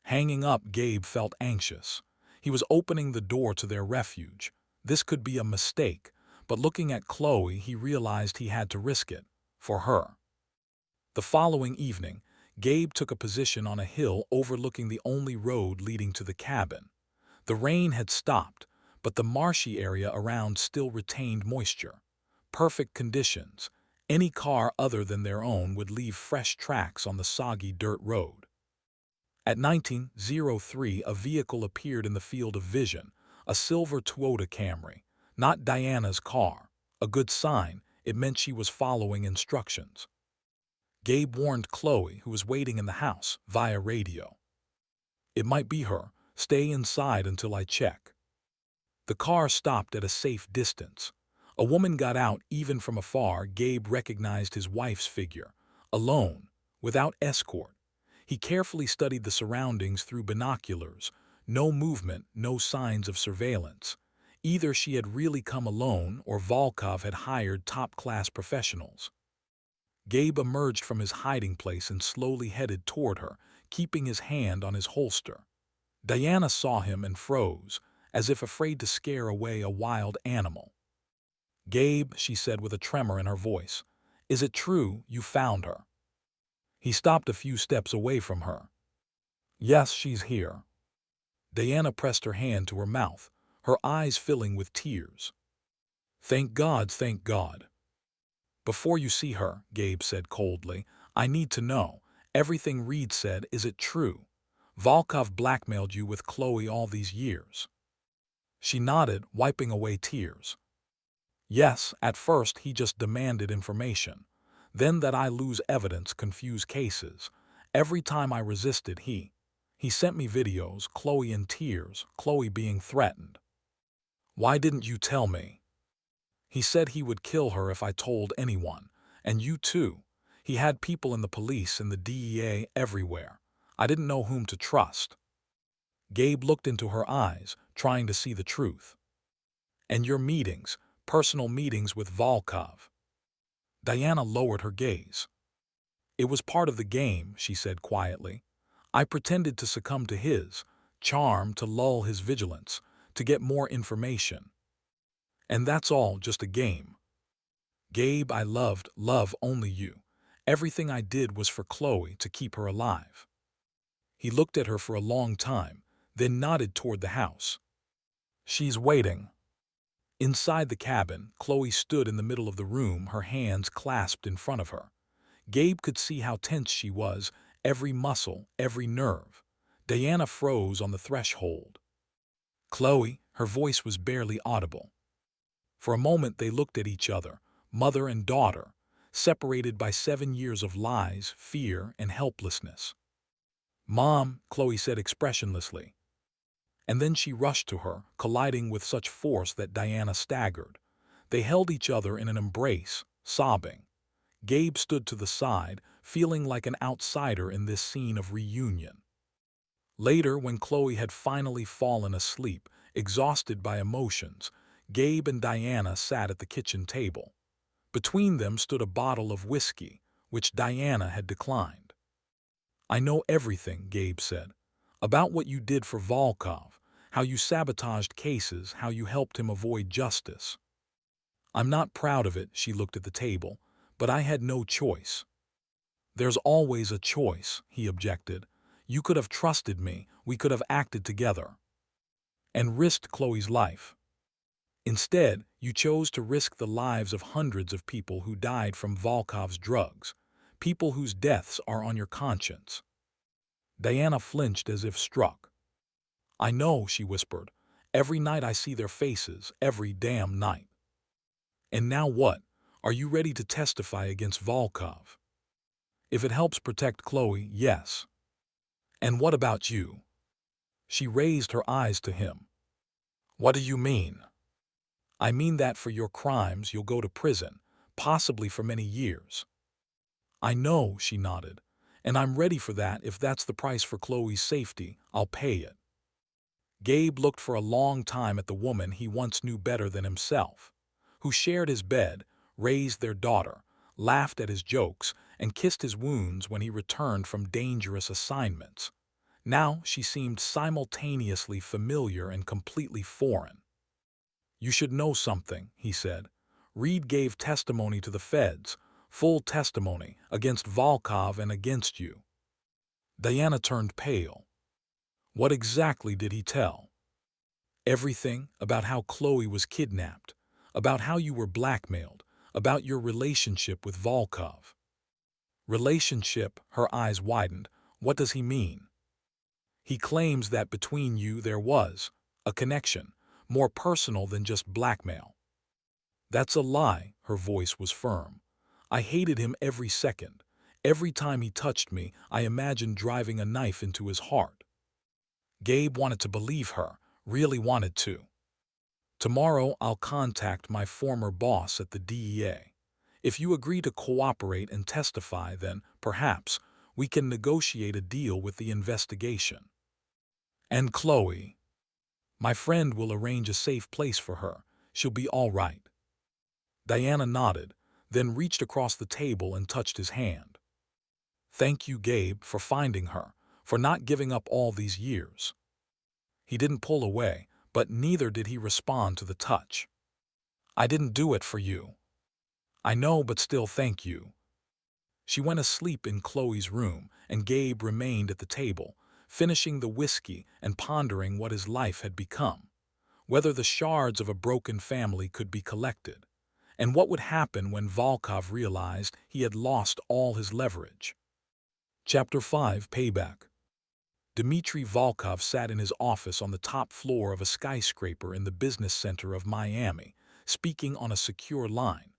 Hanging up, Gabe felt anxious. He was opening the door to their refuge. This could be a mistake, but looking at Chloe, he realized he had to risk it. For her. The following evening, Gabe took a position on a hill overlooking the only road leading to the cabin. The rain had stopped, but the marshy area around still retained moisture. Perfect conditions. Any car other than their own would leave fresh tracks on the soggy dirt road. At 19:03, a vehicle appeared in the field of vision, a silver Toyota Camry, not Diana's car. A good sign, it meant she was following instructions. Gabe warned Chloe, who was waiting in the house, via radio. It might be her. Stay inside until I check. The car stopped at a safe distance. A woman got out. Even from afar, Gabe recognized his wife's figure, alone, without escort. He carefully studied the surroundings through binoculars. No movement, no signs of surveillance. Either she had really come alone or Volkov had hired top-class professionals. Gabe emerged from his hiding place and slowly headed toward her, keeping his hand on his holster. Diana saw him and froze, as if afraid to scare away a wild animal. Gabe, she said with a tremor in her voice, is it true you found her? He stopped a few steps away from her. Yes, she's here. Diana pressed her hand to her mouth, her eyes filling with tears. Thank God, thank God. Before you see her, Gabe said coldly, I need to know. Everything Reed said, is it true? Volkov blackmailed you with Chloe all these years. She nodded, wiping away tears. Yes, at first he just demanded information. Then that I lose evidence, confuse cases. Every time I resisted, he sent me videos, Chloe in tears, Chloe being threatened. Why didn't you tell me? He said he would kill her if I told anyone. And you too. He had people in the police and the DEA everywhere. I didn't know whom to trust. Gabe looked into her eyes, trying to see the truth. And your meetings, personal meetings with Volkov. Diana lowered her gaze. It was part of the game, she said quietly. I pretended to succumb to his charm, to lull his vigilance, to get more information. And that's all just a game. Gabe, I love only you. Everything I did was for Chloe, to keep her alive. He looked at her for a long time, then nodded toward the house. She's waiting. Inside the cabin, Chloe stood in the middle of the room, her hands clasped in front of her. Gabe could see how tense she was, every muscle, every nerve. Diana froze on the threshold. Chloe, her voice was barely audible. For a moment they looked at each other, mother and daughter, separated by 7 years of lies, fear, and helplessness. Mom, Chloe said expressionlessly. And then she rushed to her, colliding with such force that Diana staggered. They held each other in an embrace, sobbing. Gabe stood to the side, feeling like an outsider in this scene of reunion. Later, when Chloe had finally fallen asleep, exhausted by emotions, Gabe and Diana sat at the kitchen table. Between them stood a bottle of whiskey, which Diana had declined. I know everything, Gabe said, about what you did for Volkov, how you sabotaged cases, how you helped him avoid justice. I'm not proud of it, she looked at the table, but I had no choice. There's always a choice, he objected. You could have trusted me, we could have acted together. And risked Chloe's life. Instead, you chose to risk the lives of hundreds of people who died from Volkov's drugs, people whose deaths are on your conscience. Diana flinched as if struck. I know, she whispered. Every night I see their faces, every damn night. And now what? Are you ready to testify against Volkov? If it helps protect Chloe, yes. And what about you? She raised her eyes to him. What do you mean? I mean that for your crimes you'll go to prison, possibly for many years. I know, she nodded, and I'm ready for that. If that's the price for Chloe's safety, I'll pay it. Gabe looked for a long time at the woman he once knew better than himself, who shared his bed, raised their daughter, laughed at his jokes, and kissed his wounds when he returned from dangerous assignments. Now she seemed simultaneously familiar and completely foreign. You should know something, he said. Reed gave testimony to the feds, full testimony, against Volkov and against you. Diana turned pale. What exactly did he tell? Everything about how Chloe was kidnapped, about how you were blackmailed, about your relationship with Volkov. Relationship, her eyes widened. What does he mean? He claims that between you there was a connection, more personal than just blackmail. That's a lie, her voice was firm. I hated him every second. Every time he touched me, I imagined driving a knife into his heart. Gabe wanted to believe her, really wanted to. Tomorrow I'll contact my former boss at the DEA. If you agree to cooperate and testify, then, perhaps, we can negotiate a deal with the investigation. And Chloe, my friend will arrange a safe place for her. She'll be all right. Diana nodded, then reached across the table and touched his hand. Thank you, Gabe, for finding her, for not giving up all these years. He didn't pull away, but neither did he respond to the touch. I didn't do it for you. I know, but still thank you. She went asleep in Chloe's room, and Gabe remained at the table, finishing the whiskey and pondering what his life had become, whether the shards of a broken family could be collected, and what would happen when Volkov realized he had lost all his leverage. Chapter 5: Payback. Dmitry Volkov sat in his office on the top floor of a skyscraper in the business center of Miami, speaking on a secure line.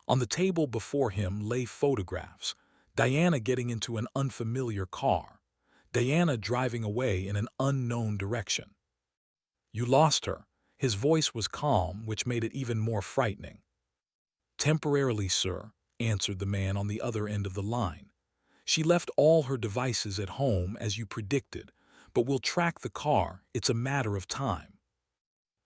On the table before him lay photographs: Diana getting into an unfamiliar car, Diana driving away in an unknown direction. "You lost her." His voice was calm, which made it even more frightening. "Temporarily, sir," answered the man on the other end of the line. "She left all her devices at home, as you predicted, but we'll track the car. It's a matter of time."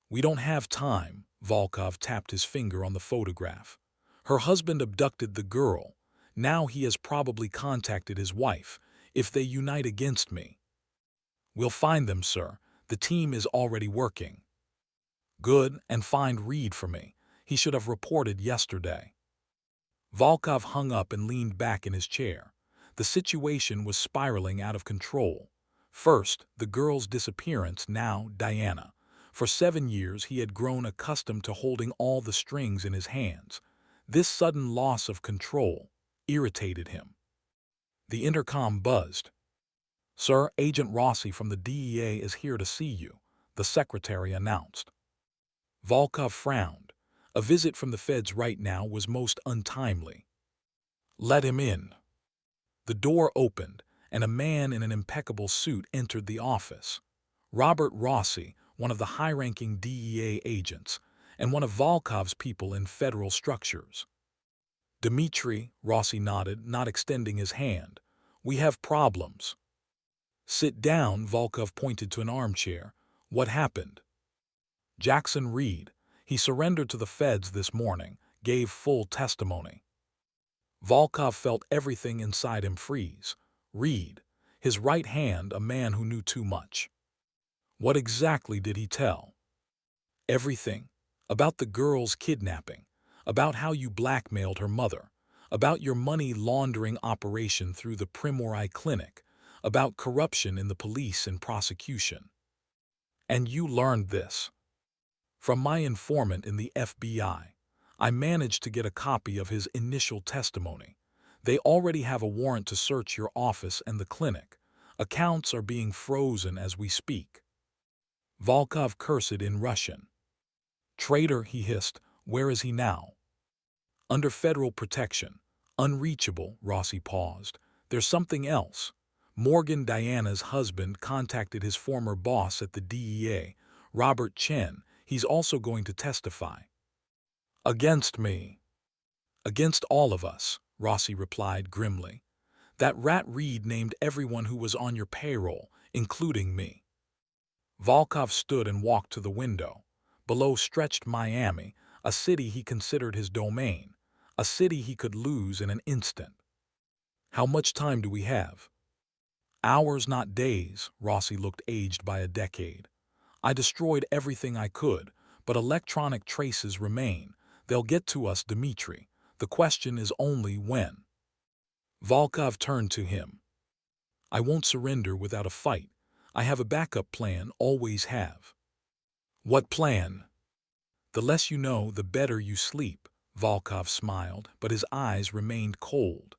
"We don't have time," Volkov tapped his finger on the photograph. "Her husband abducted the girl. Now he has probably contacted his wife. If they unite against me—" "We'll find them, sir. The team is already working." "Good, and find Reed for me. He should have reported yesterday." Volkov hung up and leaned back in his chair. The situation was spiraling out of control. First, the girl's disappearance, now Diana. For 7 years he had grown accustomed to holding all the strings in his hands. This sudden loss of control irritated him. The intercom buzzed. "Sir, Agent Rossi from the DEA is here to see you," the secretary announced. Volkov frowned. A visit from the feds right now was most untimely. "Let him in." The door opened, and a man in an impeccable suit entered the office. Robert Rossi, one of the high-ranking DEA agents, and one of Volkov's people in federal structures. "Dmitry," Rossi nodded, not extending his hand. "We have problems." "Sit down," Volkov pointed to an armchair. "What happened?" "Jackson Reed. He surrendered to the feds this morning, gave full testimony." Volkov felt everything inside him freeze. Reed, his right hand, a man who knew too much. What exactly did he tell? "Everything. About the girl's kidnapping, about how you blackmailed her mother, about your money laundering operation through the Primori Clinic, about corruption in the police and prosecution." "And you learned this?" "From my informant in the FBI. I managed to get a copy of his initial testimony. They already have a warrant to search your office and the clinic. Accounts are being frozen as we speak." Volkov cursed in Russian. "Traitor," he hissed. "Where is he now?" "Under federal protection. Unreachable." Rossi paused. "There's something else. Morgan, Diana's husband, contacted his former boss at the DEA, Robert Chen. He's also going to testify." "Against me?" "Against all of us," Rossi replied grimly. "That rat Reed named everyone who was on your payroll, including me." Volkov stood and walked to the window. Below stretched Miami, a city he considered his domain, a city he could lose in an instant. "How much time do we have?" "Hours, not days." Rossi looked aged by a decade. "I destroyed everything I could, but electronic traces remain. They'll get to us, Dmitry. The question is only when." Volkov turned to him. "I won't surrender without a fight. I have a backup plan, always have." "What plan?" "The less you know, the better you sleep." Volkov smiled, but his eyes remained cold.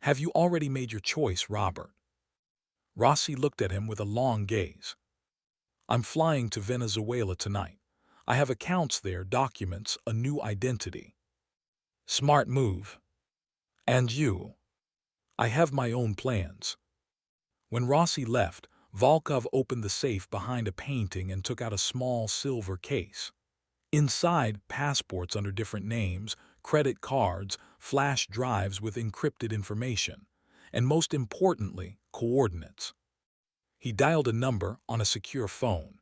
"Have you already made your choice, Robert?" Rossi looked at him with a long gaze. "I'm flying to Venezuela tonight. I have accounts there, documents, a new identity." "Smart move." "And you?" "I have my own plans." When Rossi left, Volkov opened the safe behind a painting and took out a small silver case. Inside, passports under different names, credit cards, flash drives with encrypted information, and most importantly, coordinates. He dialed a number on a secure phone.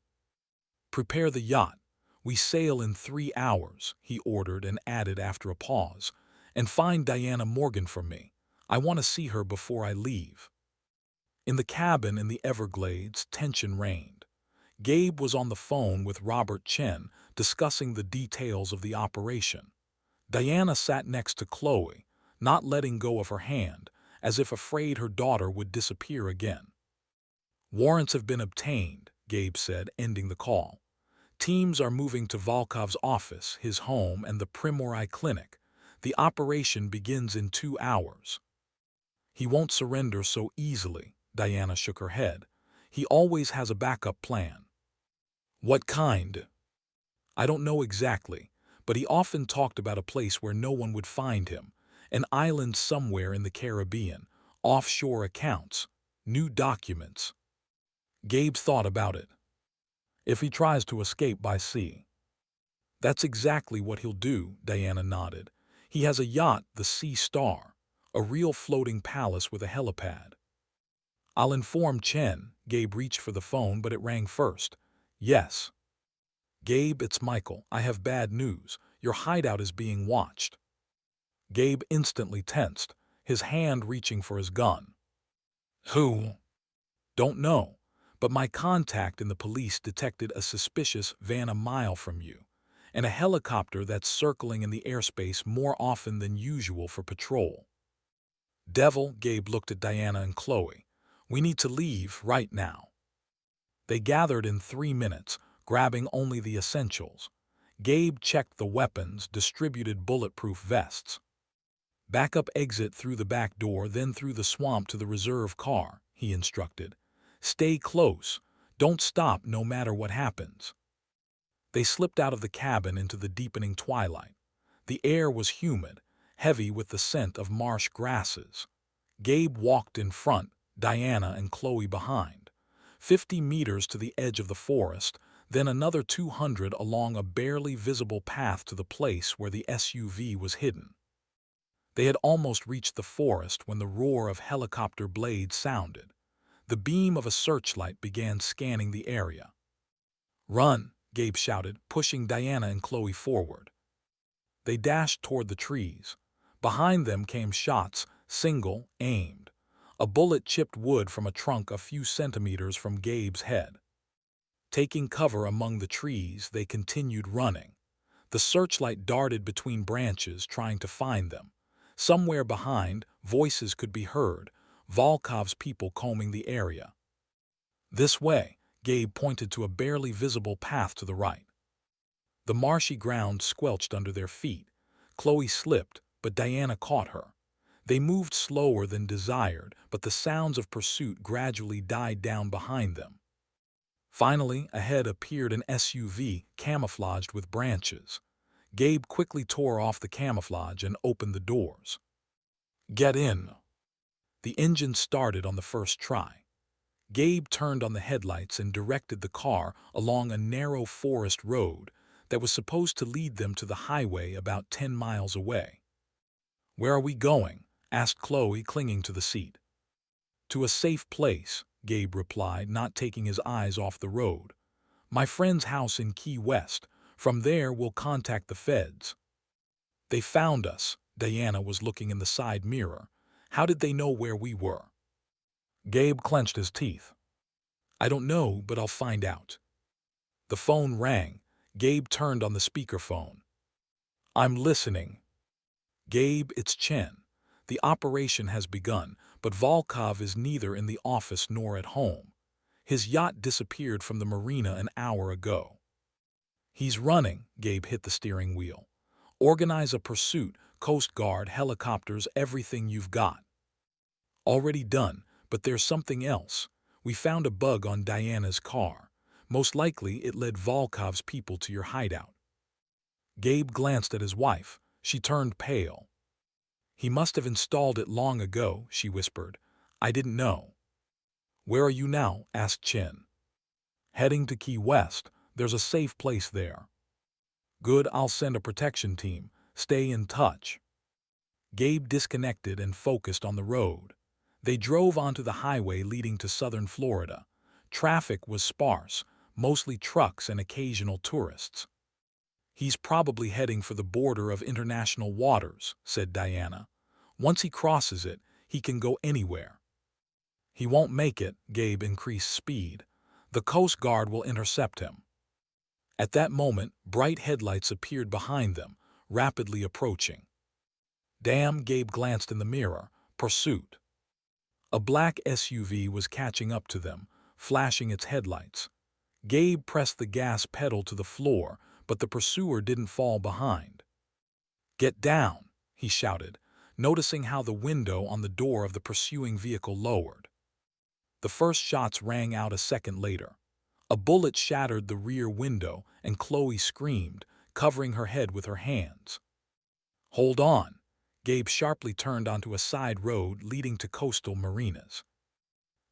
"Prepare the yacht. We sail in 3 hours," he ordered, and added after a pause, "and find Diana Morgan for me. I want to see her before I leave." In the cabin in the Everglades, tension reigned. Gabe was on the phone with Robert Chen, discussing the details of the operation. Diana sat next to Chloe. not letting go of her hand, as if afraid her daughter would disappear again. "Warrants have been obtained," Gabe said, ending the call. "Teams are moving to Volkov's office, his home, and the Primorai clinic. The operation begins in 2 hours." "He won't surrender so easily," Diana shook her head. "He always has a backup plan." "What kind?" "I don't know exactly, but he often talked about a place where no one would find him, an island somewhere in the Caribbean, offshore accounts, new documents." Gabe thought about it. "If he tries to escape by sea." "That's exactly what he'll do," Diana nodded. "He has a yacht, the Sea Star, a real floating palace with a helipad." "I'll inform Chen." Gabe reached for the phone, but it rang first. "Yes." "Gabe, it's Michael. I have bad news. Your hideout is being watched." Gabe instantly tensed, his hand reaching for his gun. "Who?" "Don't know, but my contact in the police detected a suspicious van a mile from you, and a helicopter that's circling in the airspace more often than usual for patrol." "Devil," Gabe looked at Diana and Chloe. "We need to leave right now." They gathered in 3 minutes, grabbing only the essentials. Gabe checked the weapons, distributed bulletproof vests. "Backup exit through the back door, then through the swamp to the reserve car," he instructed. "Stay close. Don't stop no matter what happens." They slipped out of the cabin into the deepening twilight. The air was humid, heavy with the scent of marsh grasses. Gabe walked in front, Diana and Chloe behind. 50 meters to the edge of the forest, then another 200 along a barely visible path to the place where the SUV was hidden. They had almost reached the forest when the roar of helicopter blades sounded. The beam of a searchlight began scanning the area. "Run!" Gabe shouted, pushing Diana and Chloe forward. They dashed toward the trees. Behind them came shots, single, aimed. A bullet chipped wood from a trunk a few centimeters from Gabe's head. Taking cover among the trees, they continued running. The searchlight darted between branches, trying to find them. Somewhere behind, voices could be heard, Volkov's people combing the area. "This way," Gabe pointed to a barely visible path to the right. The marshy ground squelched under their feet. Chloe slipped, but Diana caught her. They moved slower than desired, but the sounds of pursuit gradually died down behind them. Finally, ahead appeared an SUV camouflaged with branches. Gabe quickly tore off the camouflage and opened the doors. "Get in." The engine started on the first try. Gabe turned on the headlights and directed the car along a narrow forest road that was supposed to lead them to the highway about 10 miles away. "Where are we going?" asked Chloe, clinging to the seat. "To a safe place," Gabe replied, not taking his eyes off the road. "My friend's house in Key West. From there, we'll contact the feds." "They found us." Diana was looking in the side mirror. "How did they know where we were?" Gabe clenched his teeth. "I don't know, but I'll find out." The phone rang. Gabe turned on the speakerphone. "I'm listening." "Gabe, it's Chen. The operation has begun, but Volkov is neither in the office nor at home. His yacht disappeared from the marina an hour ago." "He's running." Gabe hit the steering wheel. "Organize a pursuit, Coast Guard, helicopters, everything you've got." "Already done, but there's something else. We found a bug on Diana's car. Most likely it led Volkov's people to your hideout." Gabe glanced at his wife. She turned pale. "He must have installed it long ago," she whispered. "I didn't know." "Where are you now?" asked Chen. "Heading to Key West. There's a safe place there." "Good, I'll send a protection team. Stay in touch." Gabe disconnected and focused on the road. They drove onto the highway leading to southern Florida. Traffic was sparse, mostly trucks and occasional tourists. "He's probably heading for the border of international waters," said Diana. "Once he crosses it, he can go anywhere." "He won't make it." Gabe increased speed. "The Coast Guard will intercept him." At that moment, bright headlights appeared behind them, rapidly approaching. Damn, Gabe glanced in the mirror. Pursuit. A black SUV was catching up to them, flashing its headlights. Gabe pressed the gas pedal to the floor, but the pursuer didn't fall behind. "Get down," he shouted, noticing how the window on the door of the pursuing vehicle lowered. The first shots rang out a second later. A bullet shattered the rear window, and Chloe screamed, covering her head with her hands. "Hold on." Gabe sharply turned onto a side road leading to coastal marinas.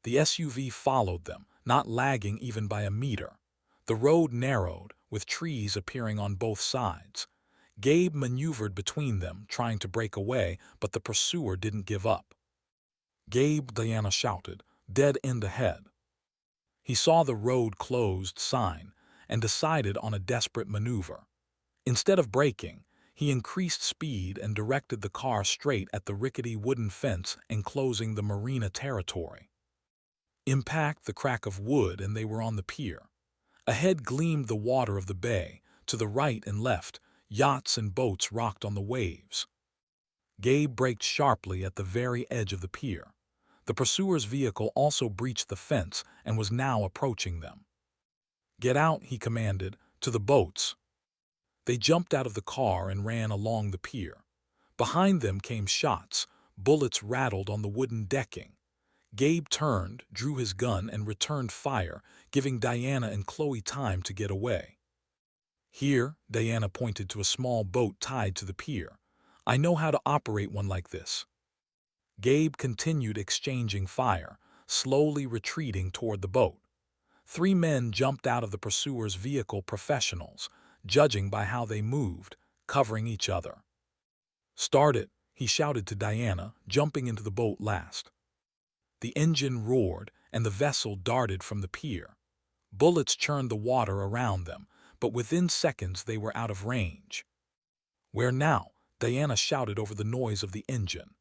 The SUV followed them, not lagging even by a meter. The road narrowed, with trees appearing on both sides. Gabe maneuvered between them, trying to break away, but the pursuer didn't give up. "Gabe," Diana shouted, "dead end ahead." He saw the road closed sign and decided on a desperate maneuver. Instead of braking, he increased speed and directed the car straight at the rickety wooden fence enclosing the marina territory. Impact, the crack of wood, and they were on the pier. Ahead gleamed the water of the bay. To the right and left, yachts and boats rocked on the waves. Gabe braked sharply at the very edge of the pier. The pursuer's vehicle also breached the fence and was now approaching them. "Get out," he commanded, "to the boats." They jumped out of the car and ran along the pier. Behind them came shots. Bullets rattled on the wooden decking. Gabe turned, drew his gun, and returned fire, giving Diana and Chloe time to get away. "Here," Diana pointed to a small boat tied to the pier. "I know how to operate one like this." Gabe continued exchanging fire, slowly retreating toward the boat. 3 men jumped out of the pursuer's vehicle, professionals, judging by how they moved, covering each other. "Start it," he shouted to Diana, jumping into the boat last. The engine roared, and the vessel darted from the pier. Bullets churned the water around them, but within seconds they were out of range. "Where now?" Diana shouted over the noise of the engine.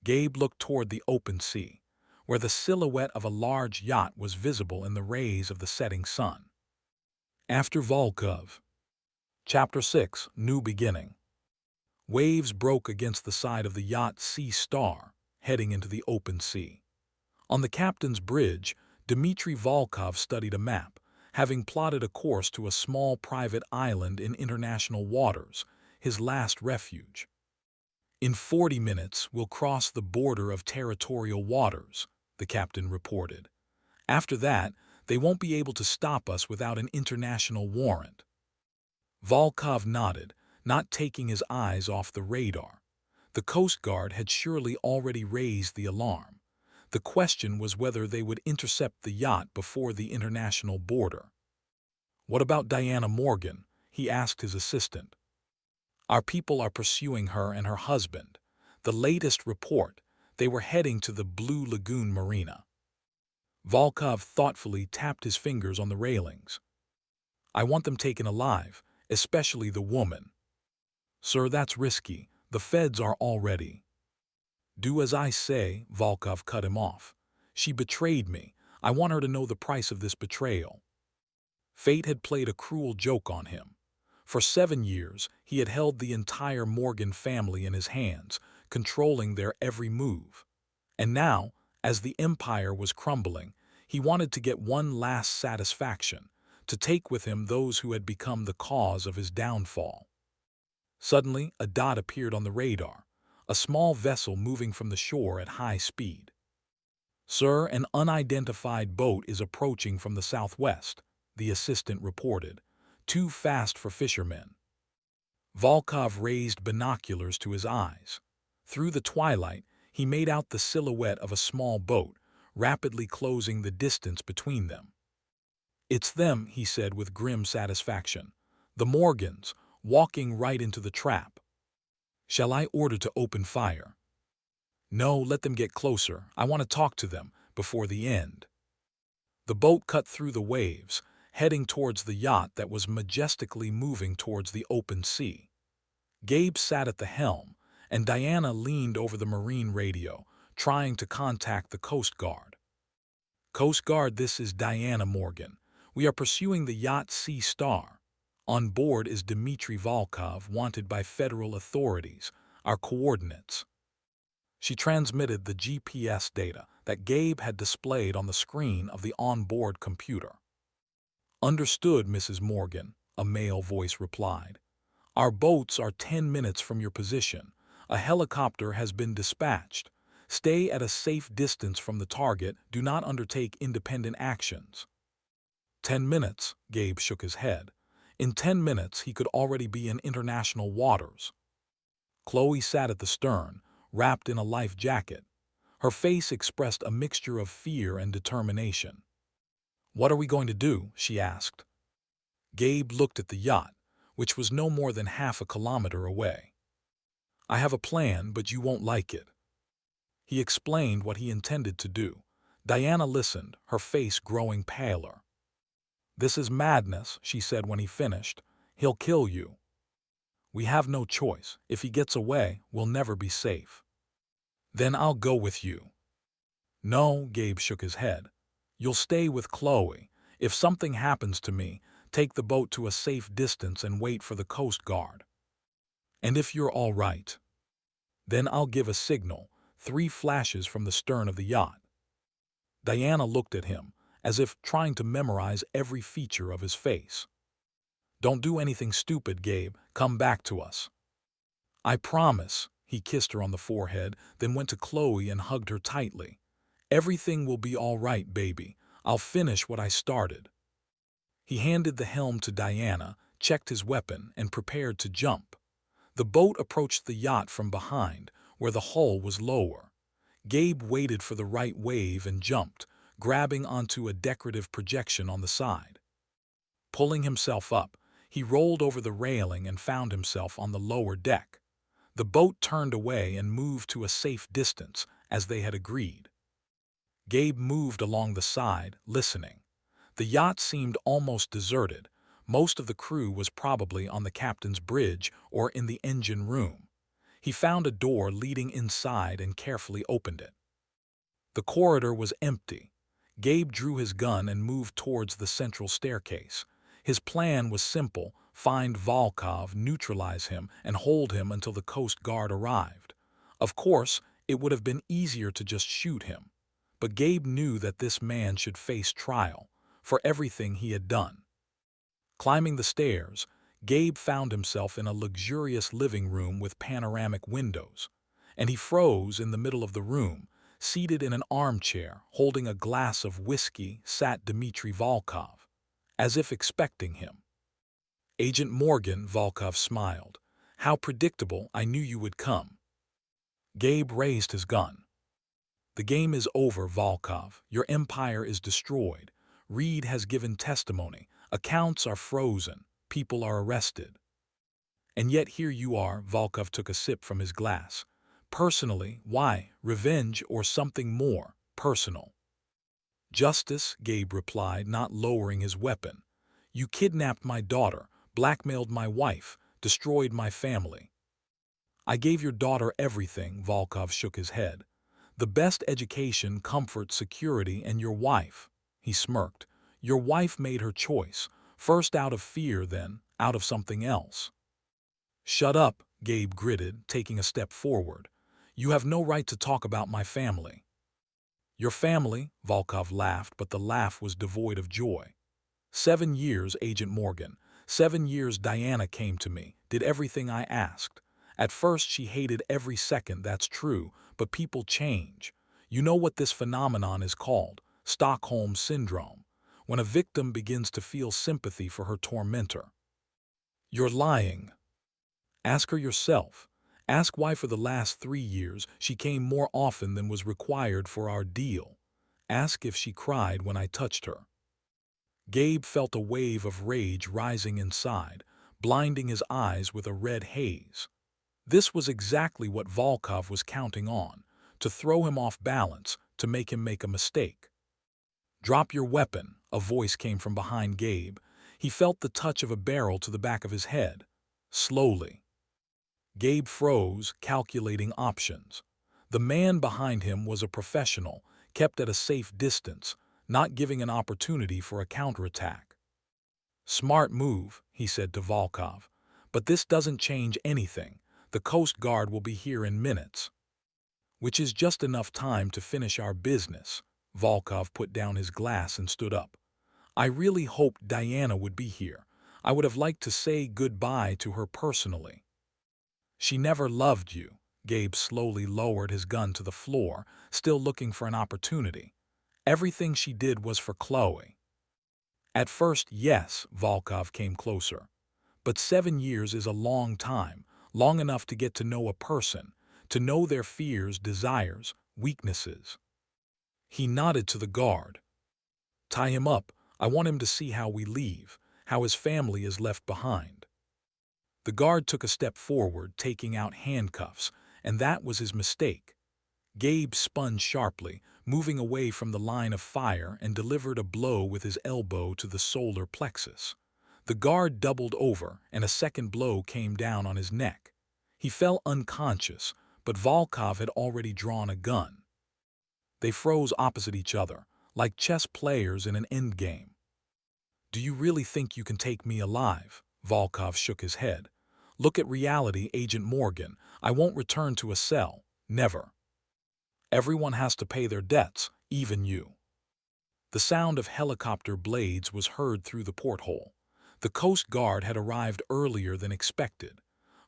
Gabe looked toward the open sea, where the silhouette of a large yacht was visible in the rays of the setting sun. After Volkov. Chapter 6, New Beginning. Waves broke against the side of the yacht Sea Star, heading into the open sea. On the captain's bridge, Dmitry Volkov studied a map, having plotted a course to a small private island in international waters, his last refuge. "In 40 minutes, we'll cross the border of territorial waters," the captain reported. "After that, they won't be able to stop us without an international warrant." Volkov nodded, not taking his eyes off the radar. The Coast Guard had surely already raised the alarm. The question was whether they would intercept the yacht before the international border. "What about Diana Morgan?" he asked his assistant. "Our people are pursuing her and her husband. The latest report, they were heading to the Blue Lagoon Marina." Volkov thoughtfully tapped his fingers on the railings. "I want them taken alive, especially the woman." "Sir, that's risky. The feds are already." "Do as I say," Volkov cut him off. "She betrayed me. I want her to know the price of this betrayal." Fate had played a cruel joke on him. For 7 years, he had held the entire Morgan family in his hands, controlling their every move. And now, as the empire was crumbling, he wanted to get one last satisfaction, to take with him those who had become the cause of his downfall. Suddenly, a dot appeared on the radar, a small vessel moving from the shore at high speed. "Sir, an unidentified boat is approaching from the southwest," the assistant reported. "Too fast for fishermen." Volkov raised binoculars to his eyes. Through the twilight, he made out the silhouette of a small boat, rapidly closing the distance between them. "It's them," he said with grim satisfaction. "The Morgans, walking right into the trap." "Shall I order to open fire?" "No, let them get closer. I want to talk to them before the end." The boat cut through the waves, heading towards the yacht that was majestically moving towards the open sea. Gabe sat at the helm, and Diana leaned over the marine radio, trying to contact the Coast Guard. "Coast Guard, this is Diana Morgan. We are pursuing the yacht Sea Star. On board is Dmitry Volkov, wanted by federal authorities. our coordinates. She transmitted the GPS data that Gabe had displayed on the screen of the onboard computer. "Understood, Mrs. Morgan," a male voice replied. "Our boats are 10 minutes from your position. A helicopter has been dispatched. Stay at a safe distance from the target. Do not undertake independent actions." 10 minutes, Gabe shook his head. In 10 minutes, he could already be in international waters. Chloe sat at the stern, wrapped in a life jacket. Her face expressed a mixture of fear and determination. "What are we going to do?" she asked. Gabe looked at the yacht, which was no more than half a kilometer away. "I have a plan, but you won't like it." He explained what he intended to do. Diana listened, her face growing paler. "This is madness," she said when he finished. "He'll kill you." "We have no choice. If he gets away, we'll never be safe." "Then I'll go with you." "No," Gabe shook his head. "You'll stay with Chloe. If something happens to me, take the boat to a safe distance and wait for the Coast Guard. And if you're all right, then I'll give a signal, 3 flashes from the stern of the yacht." Diana looked at him, as if trying to memorize every feature of his face. "Don't do anything stupid, Gabe. Come back to us." "I promise." He kissed her on the forehead, then went to Chloe and hugged her tightly. "Everything will be all right, baby. I'll finish what I started." He handed the helm to Diana, checked his weapon, and prepared to jump. The boat approached the yacht from behind, where the hull was lower. Gabe waited for the right wave and jumped, grabbing onto a decorative projection on the side. Pulling himself up, he rolled over the railing and found himself on the lower deck. The boat turned away and moved to a safe distance, as they had agreed. Gabe moved along the side, listening. The yacht seemed almost deserted. Most of the crew was probably on the captain's bridge or in the engine room. He found a door leading inside and carefully opened it. The corridor was empty. Gabe drew his gun and moved towards the central staircase. His plan was simple: find Volkov, neutralize him, and hold him until the Coast Guard arrived. Of course, it would have been easier to just shoot him. But Gabe knew that this man should face trial for everything he had done. Climbing the stairs, Gabe found himself in a luxurious living room with panoramic windows. And he froze in the middle of the room. Seated in an armchair, holding a glass of whiskey, sat Dmitry Volkov, as if expecting him. "Agent Morgan," Volkov smiled. "How predictable. I knew you would come." Gabe raised his gun. "The game is over, Volkov. Your empire is destroyed. Reed has given testimony. Accounts are frozen. People are arrested. And yet here you are." Volkov took a sip from his glass. "Personally, why? Revenge or something more personal?" "Justice," Gabe replied, not lowering his weapon. "You kidnapped my daughter, blackmailed my wife, destroyed my family." "I gave your daughter everything," Volkov shook his head. "The best education, comfort, security, and your wife." He smirked. "Your wife made her choice, first out of fear, then out of something else." "Shut up," Gabe gritted, taking a step forward. "You have no right to talk about my family." "Your family?" Volkov laughed, but the laugh was devoid of joy. 7 years, Agent Morgan. 7 years Diana came to me, did everything I asked. At first she hated every second, that's true, but people change. You know what this phenomenon is called? Stockholm Syndrome. When a victim begins to feel sympathy for her tormentor. You're lying. Ask her yourself. Ask why for the last 3 years she came more often than was required for our deal. Ask if she cried when I touched her." Gabe felt a wave of rage rising inside, blinding his eyes with a red haze. This was exactly what Volkov was counting on, to throw him off balance, to make him make a mistake. "Drop your weapon," a voice came from behind Gabe. He felt the touch of a barrel to the back of his head. Slowly. Gabe froze, calculating options. The man behind him was a professional, kept at a safe distance, not giving an opportunity for a counterattack. "Smart move," he said to Volkov. "But this doesn't change anything. The Coast Guard will be here in minutes. Which is just enough time to finish our business. Volkov put down his glass and stood up. I really hoped Diana would be here. I would have liked to say goodbye to her personally. She never loved you. Gabe slowly lowered his gun to the floor, still looking for an opportunity. Everything she did was for Chloe. At first, yes, Volkov came closer. But 7 years is a long time, long enough to get to know a person, to know their fears, desires, weaknesses. He nodded to the guard. Tie him up. I want him to see how we leave, how his family is left behind. The guard took a step forward, taking out handcuffs, and that was his mistake. Gabe spun sharply, moving away from the line of fire, and delivered a blow with his elbow to the solar plexus. The guard doubled over, and a second blow came down on his neck. He fell unconscious, but Volkov had already drawn a gun. They froze opposite each other, like chess players in an endgame. Do you really think you can take me alive? Volkov shook his head. Look at reality, Agent Morgan. I won't return to a cell. Never. Everyone has to pay their debts, even you. The sound of helicopter blades was heard through the porthole. The Coast Guard had arrived earlier than expected.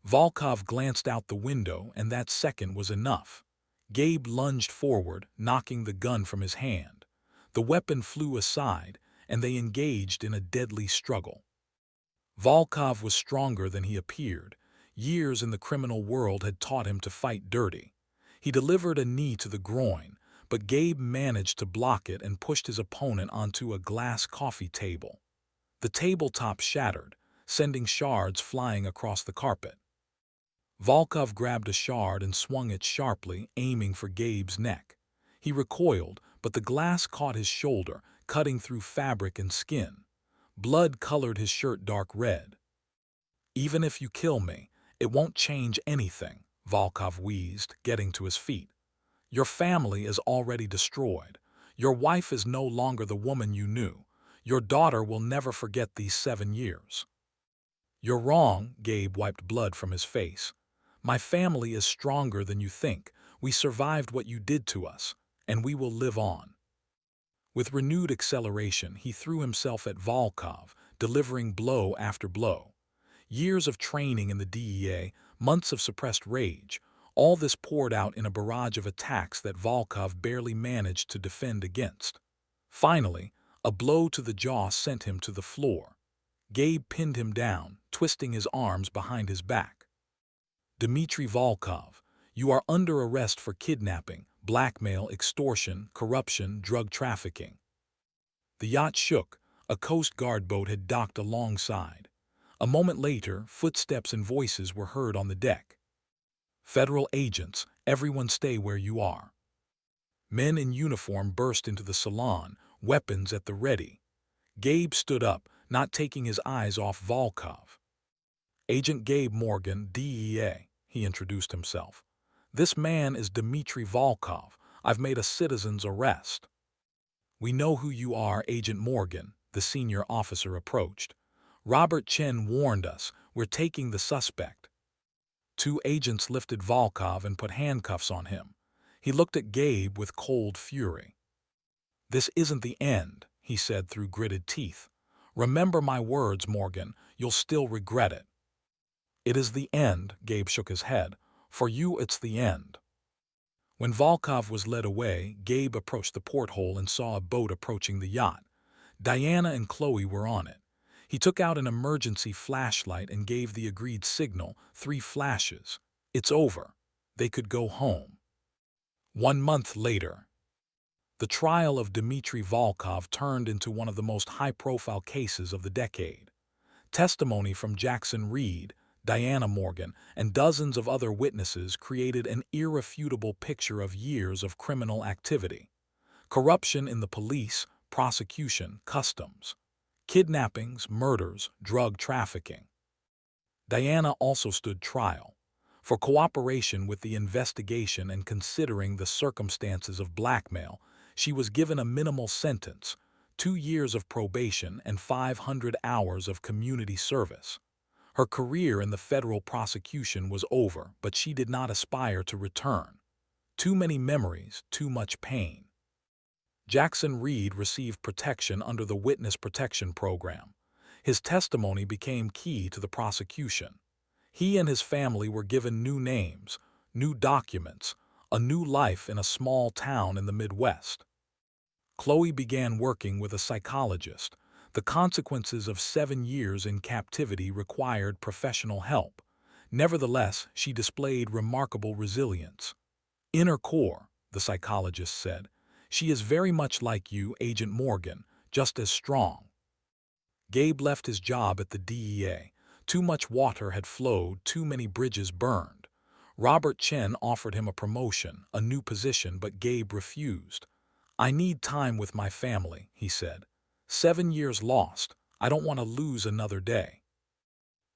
Volkov glanced out the window, and that second was enough. Gabe lunged forward, knocking the gun from his hand. The weapon flew aside, and they engaged in a deadly struggle. Volkov was stronger than he appeared. Years in the criminal world had taught him to fight dirty. He delivered a knee to the groin, but Gabe managed to block it and pushed his opponent onto a glass coffee table. The tabletop shattered, sending shards flying across the carpet. Volkov grabbed a shard and swung it sharply, aiming for Gabe's neck. He recoiled, but the glass caught his shoulder, cutting through fabric and skin. Blood colored his shirt dark red. Even if you kill me, it won't change anything, Volkov wheezed, getting to his feet. Your family is already destroyed. Your wife is no longer the woman you knew. Your daughter will never forget these 7 years. You're wrong, Gabe wiped blood from his face. My family is stronger than you think. We survived what you did to us, and we will live on. With renewed acceleration, he threw himself at Volkov, delivering blow after blow. Years of training in the DEA, months of suppressed rage, all this poured out in a barrage of attacks that Volkov barely managed to defend against. Finally, a blow to the jaw sent him to the floor. Gabe pinned him down, twisting his arms behind his back. Dmitry Volkov, you are under arrest for kidnapping, blackmail, extortion, corruption, drug trafficking. The yacht shook. A Coast Guard boat had docked alongside. A moment later, footsteps and voices were heard on the deck. Federal agents, everyone stay where you are. Men in uniform burst into the salon, weapons at the ready. Gabe stood up, not taking his eyes off Volkov. Agent Gabe Morgan, DEA, he introduced himself. This man is Dmitry Volkov. I've made a citizen's arrest. We know who you are, Agent Morgan, the senior officer approached. Robert Chen warned us. We're taking the suspect. 2 agents lifted Volkov and put handcuffs on him. He looked at Gabe with cold fury. This isn't the end, he said through gritted teeth. Remember my words, Morgan. You'll still regret it. It is the end, Gabe shook his head. For you, it's the end. When Volkov was led away, Gabe approached the porthole and saw a boat approaching the yacht. Diana and Chloe were on it. He took out an emergency flashlight and gave the agreed signal, 3 flashes. It's over. They could go home. 1 month later, the trial of Dmitry Volkov turned into one of the most high-profile cases of the decade. Testimony from Jackson Reed, Diana Morgan, and dozens of other witnesses created an irrefutable picture of years of criminal activity. Corruption in the police, prosecution, customs. Kidnappings, murders, drug trafficking. Diana also stood trial. For cooperation with the investigation and considering the circumstances of blackmail, she was given a minimal sentence, 2 years of probation and 500 hours of community service. Her career in the federal prosecution was over, but she did not aspire to return. Too many memories, too much pain. Jackson Reed received protection under the Witness Protection Program. His testimony became key to the prosecution. He and his family were given new names, new documents, a new life in a small town in the Midwest. Chloe began working with a psychologist. The consequences of 7 years in captivity required professional help. Nevertheless, she displayed remarkable resilience. In her core, the psychologist said, she is very much like you, Agent Morgan, just as strong. Gabe left his job at the DEA. Too much water had flowed, too many bridges burned. Robert Chen offered him a promotion, a new position, but Gabe refused. I need time with my family, he said. 7 years lost. I don't want to lose another day.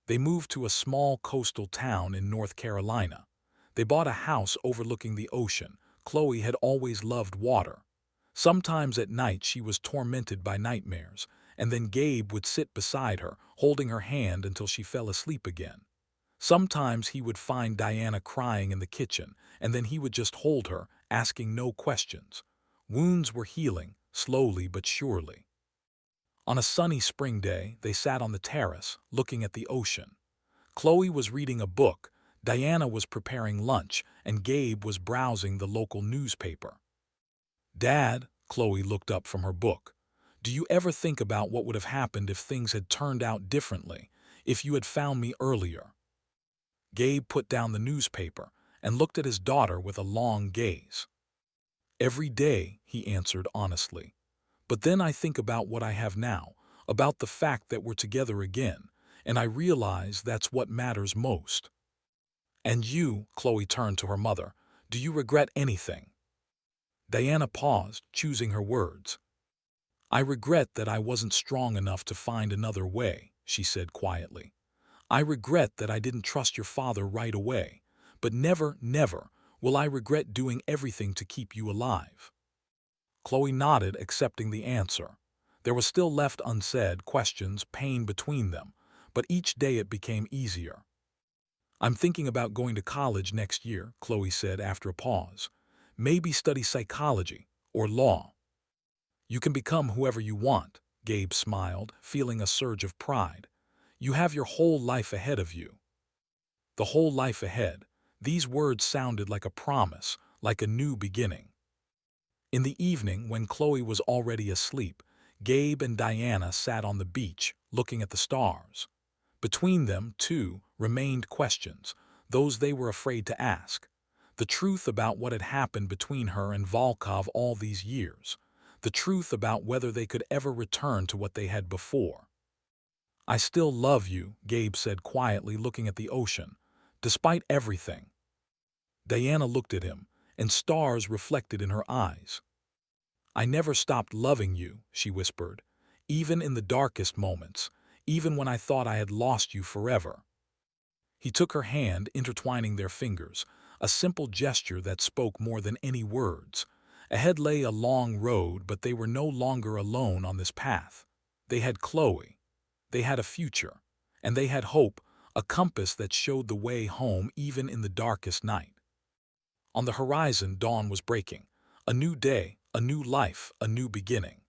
They moved to a small coastal town in North Carolina. They bought a house overlooking the ocean. Chloe had always loved water. Sometimes at night she was tormented by nightmares, and then Gabe would sit beside her, holding her hand until she fell asleep again. Sometimes he would find Diana crying in the kitchen, and then he would just hold her, asking no questions. Wounds were healing, slowly but surely. On a sunny spring day, they sat on the terrace, looking at the ocean. Chloe was reading a book, Diana was preparing lunch, and Gabe was browsing the local newspaper. Dad, Chloe looked up from her book, do you ever think about what would have happened if things had turned out differently, if you had found me earlier? Gabe put down the newspaper and looked at his daughter with a long gaze. Every day, he answered honestly. But then I think about what I have now, about the fact that we're together again, and I realize that's what matters most. And you, Chloe turned to her mother, do you regret anything? Diana paused, choosing her words. I regret that I wasn't strong enough to find another way, she said quietly. I regret that I didn't trust your father right away, but never, never will I regret doing everything to keep you alive. Chloe nodded, accepting the answer. There was still left unsaid, questions, pain between them, but each day it became easier. I'm thinking about going to college next year, Chloe said after a pause. Maybe study psychology or law. You can become whoever you want, Gabe smiled, feeling a surge of pride. You have your whole life ahead of you. The whole life ahead. These words sounded like a promise, like a new beginning. In the evening, when Chloe was already asleep, Gabe and Diana sat on the beach, looking at the stars. Between them, too, remained questions, those they were afraid to ask. The truth about what had happened between her and Volkov all these years. The truth about whether they could ever return to what they had before. I still love you, Gabe said quietly, looking at the ocean, despite everything. Diana looked at him, and stars reflected in her eyes. I never stopped loving you, she whispered, even in the darkest moments, even when I thought I had lost you forever. He took her hand, intertwining their fingers, a simple gesture that spoke more than any words. Ahead lay a long road, but they were no longer alone on this path. They had Chloe. They had a future, and they had hope, a compass that showed the way home even in the darkest night. On the horizon, dawn was breaking. A new day, a new life, a new beginning.